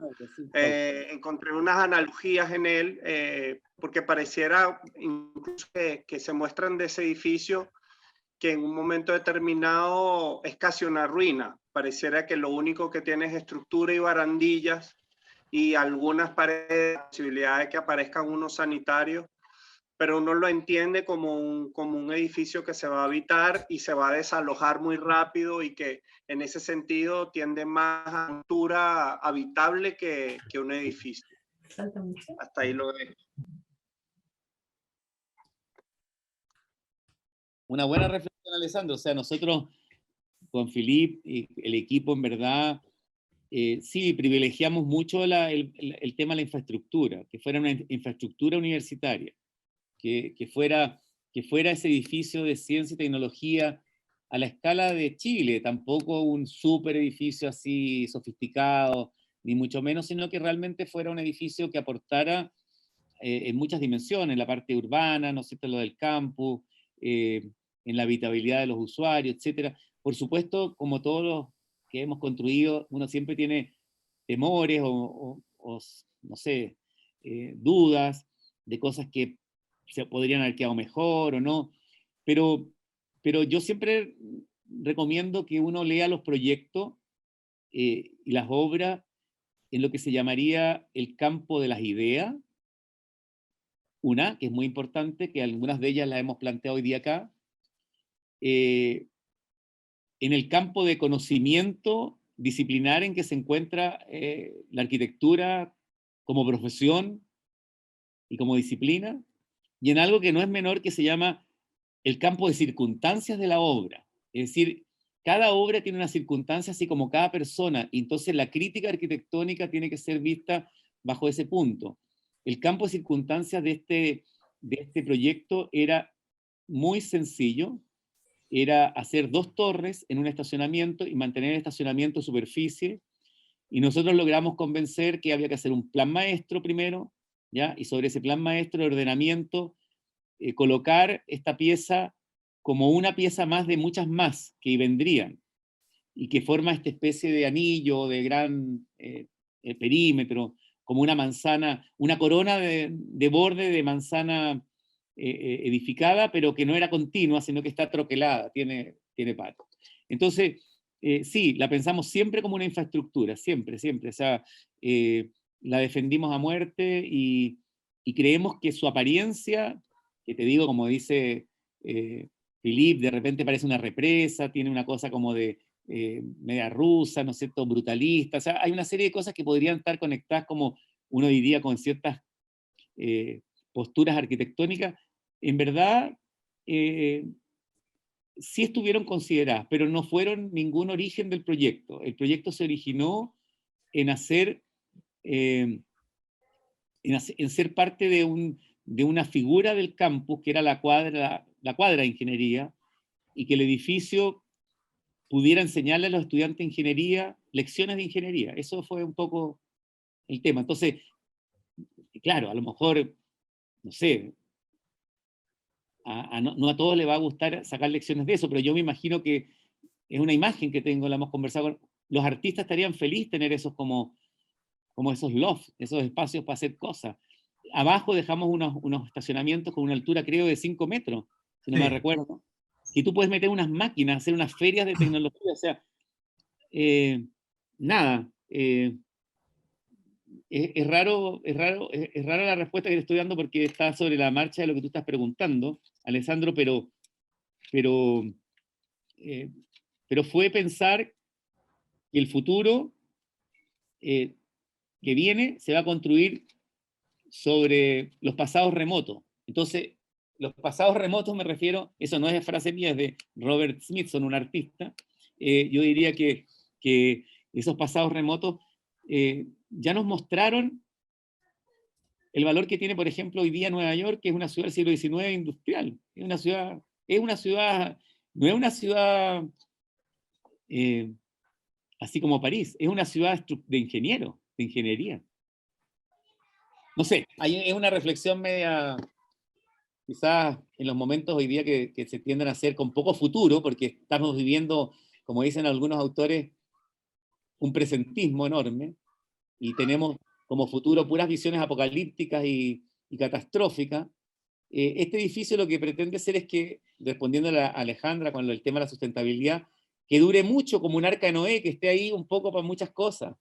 Encontré unas analogías en él, porque pareciera incluso que se muestran de ese edificio que en un momento determinado es casi una ruina. Pareciera que lo único que tiene es estructura y barandillas y algunas paredes, posibilidad de que aparezcan unos sanitarios, pero uno lo entiende como un edificio que se va a habitar y se va a desalojar muy rápido, y que en ese sentido tiende más a una estructura habitable que un edificio. Hasta ahí lo dejo. Una buena reflexión, Alessandro. O sea, nosotros con Philippe y el equipo, en verdad, sí, privilegiamos mucho el tema de la infraestructura, que fuera una infraestructura universitaria, que fuera ese edificio de ciencia y tecnología a la escala de Chile, tampoco un super edificio así sofisticado, ni mucho menos, sino que realmente fuera un edificio que aportara en muchas dimensiones, en la parte urbana, ¿no es cierto?, lo del campus, en la habitabilidad de los usuarios, etcétera. Por supuesto, como todos los que hemos construido, uno siempre tiene temores o no sé, dudas de cosas que se podrían haber quedado mejor o no, pero yo siempre recomiendo que uno lea los proyectos y las obras en lo que se llamaría el campo de las ideas, una, que es muy importante, que algunas de ellas las hemos planteado hoy día acá, en el campo de conocimiento disciplinar en que se encuentra la arquitectura como profesión y como disciplina, y en algo que no es menor, que se llama el campo de circunstancias de la obra. Es decir, cada obra tiene una circunstancia, así como cada persona, y entonces la crítica arquitectónica tiene que ser vista bajo ese punto. El campo de circunstancias de este proyecto era muy sencillo, era hacer 2 torres en un estacionamiento y mantener el estacionamiento superficie, y nosotros logramos convencer que había que hacer un plan maestro primero, ¿ya? Y sobre ese plan maestro de ordenamiento, colocar esta pieza como una pieza más de muchas más que vendrían, y que forma esta especie de anillo de gran perímetro, como una manzana, una corona de borde de manzana edificada, pero que no era continua, sino que está troquelada, tiene patos. Entonces, sí, la pensamos siempre como una infraestructura, siempre, siempre. O sea, la defendimos a muerte y creemos que su apariencia, que te digo, como dice Philippe, de repente parece una represa, tiene una cosa como de media rusa, ¿no es cierto?, brutalista. O sea, hay una serie de cosas que podrían estar conectadas, como uno diría, con ciertas posturas arquitectónicas. En verdad, sí estuvieron consideradas, pero no fueron ningún origen del proyecto. El proyecto se originó en en ser parte de una figura del campus, que era la cuadra de ingeniería, y que el edificio pudiera enseñarle a los estudiantes de ingeniería lecciones de ingeniería. Eso fue un poco el tema. Entonces, claro, a lo mejor, no sé, no a todos les va a gustar sacar lecciones de eso, pero yo me imagino que es una imagen que tengo, la hemos conversado los artistas estarían felices tener esos como esos lofts, esos espacios para hacer cosas. Abajo dejamos unos estacionamientos con una altura creo de 5 metros, si no me recuerdo, y tú puedes meter unas máquinas, hacer unas ferias de tecnología, o sea, nada, es rara la respuesta que le estoy dando porque está sobre la marcha de lo que tú estás preguntando, Alessandro, pero fue pensar que el futuro que viene se va a construir sobre los pasados remotos. Entonces, los pasados remotos me refiero, eso no es frase mía, es de Robert Smithson, un artista. Yo diría que esos pasados remotos ya nos mostraron el valor que tiene, por ejemplo, hoy día Nueva York, que es una ciudad del siglo XIX industrial. No es una ciudad así como París, es una ciudad de ingenieros, de ingeniería. No sé, es una reflexión media, quizás en los momentos hoy día que se tienden a hacer con poco futuro, porque estamos viviendo, como dicen algunos autores, un presentismo enorme, y tenemos como futuro puras visiones apocalípticas y catastróficas. Este edificio lo que pretende ser es que, respondiendo a Alejandra con el tema de la sustentabilidad, que dure mucho como un arca de Noé, que esté ahí un poco para muchas cosas.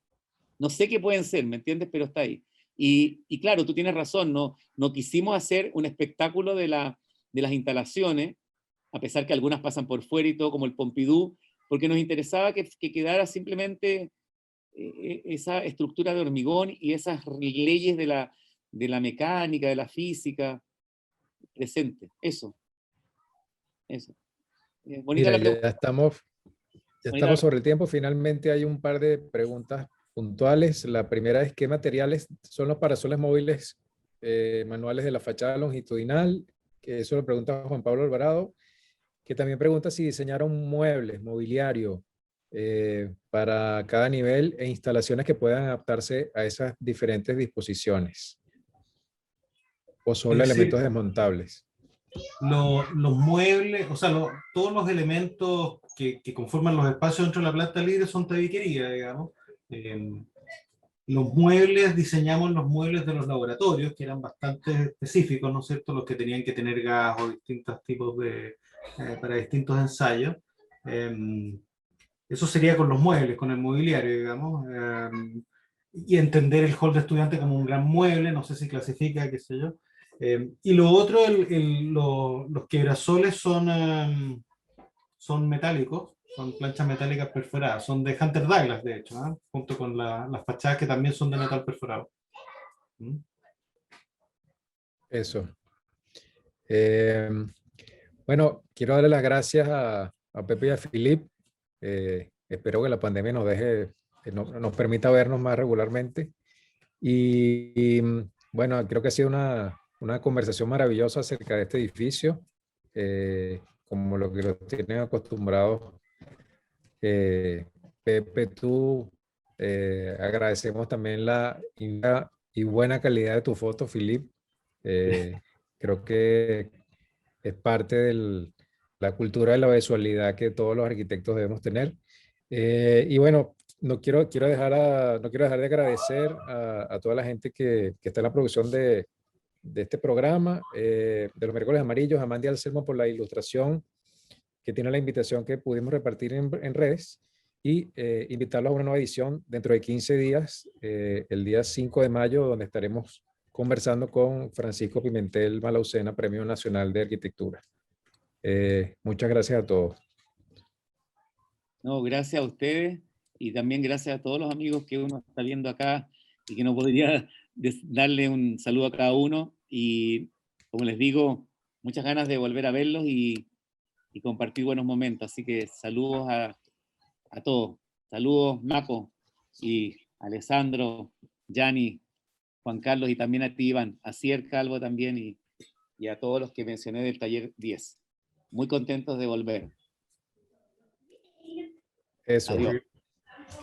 No sé qué pueden ser, ¿me entiendes? Pero está ahí. Y claro, tú tienes razón, no quisimos hacer un espectáculo de las instalaciones, a pesar que algunas pasan por fuera y todo, como el Pompidou, porque nos interesaba que quedara simplemente esa estructura de hormigón y esas leyes de la mecánica, de la física presente. Eso. Bonita Mira, la pregunta. Ya estamos sobre el tiempo. Finalmente hay un par de preguntas puntuales. La primera es: ¿qué materiales son los parasoles móviles manuales de la fachada longitudinal? Que eso lo pregunta Juan Pablo Alvarado, que también pregunta si diseñaron muebles, mobiliario para cada nivel e instalaciones que puedan adaptarse a esas diferentes disposiciones, o solo elementos desmontables. Los muebles, o sea, todos los elementos que conforman los espacios dentro de la planta libre son tabiquería, digamos. Los muebles, diseñamos los muebles de los laboratorios, que eran bastante específicos, ¿no es cierto? Los que tenían que tener gas o distintos tipos para distintos ensayos. Eso sería con los muebles, con el mobiliario, digamos. Y entender el hall de estudiante como un gran mueble, no sé si clasifica, qué sé yo. Y lo otro, los quebrasoles son metálicos, son planchas metálicas perforadas, son de Hunter Douglas, de hecho, ¿eh? Junto con las fachadas que también son de metal perforado. Eso. Bueno, quiero darle las gracias a Pepe y a Philip. Espero que la pandemia nos permita vernos más regularmente. Y bueno, creo que ha sido una conversación maravillosa acerca de este edificio, como lo que los tienen acostumbrados. Pepe, tú, agradecemos también la y buena calidad de tu foto, Philip. Creo que es parte de la cultura de la visualidad que todos los arquitectos debemos tener. Y bueno, no quiero dejar de agradecer a toda la gente que está en la producción de este programa, de los miércoles amarillos, a Mandy Anselmo por la ilustración, que tiene la invitación que pudimos repartir en redes, y invitarlos a una nueva edición dentro de 15 días, el día 5 de mayo, donde estaremos conversando con Francisco Pimentel Malaucena, Premio Nacional de Arquitectura. Muchas gracias a todos. No, gracias a ustedes y también gracias a todos los amigos que uno está viendo acá y que no podría darle un saludo a cada uno. Y como les digo, muchas ganas de volver a verlos y compartir buenos momentos. Así que saludos a todos. Saludos, Maco y Alessandro, Gianni, Juan Carlos, y también a ti, Iván, a Cier Calvo también, y a todos los que mencioné del taller 10. Muy contentos de volver. Eso. Adiós.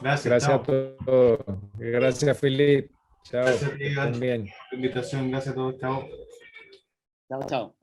Gracias, Gracias a todos. Gracias, Philip. Chao. Gracias, Que Iván, estén bien. por la invitación. Gracias a todos. Chao. Chao, chao.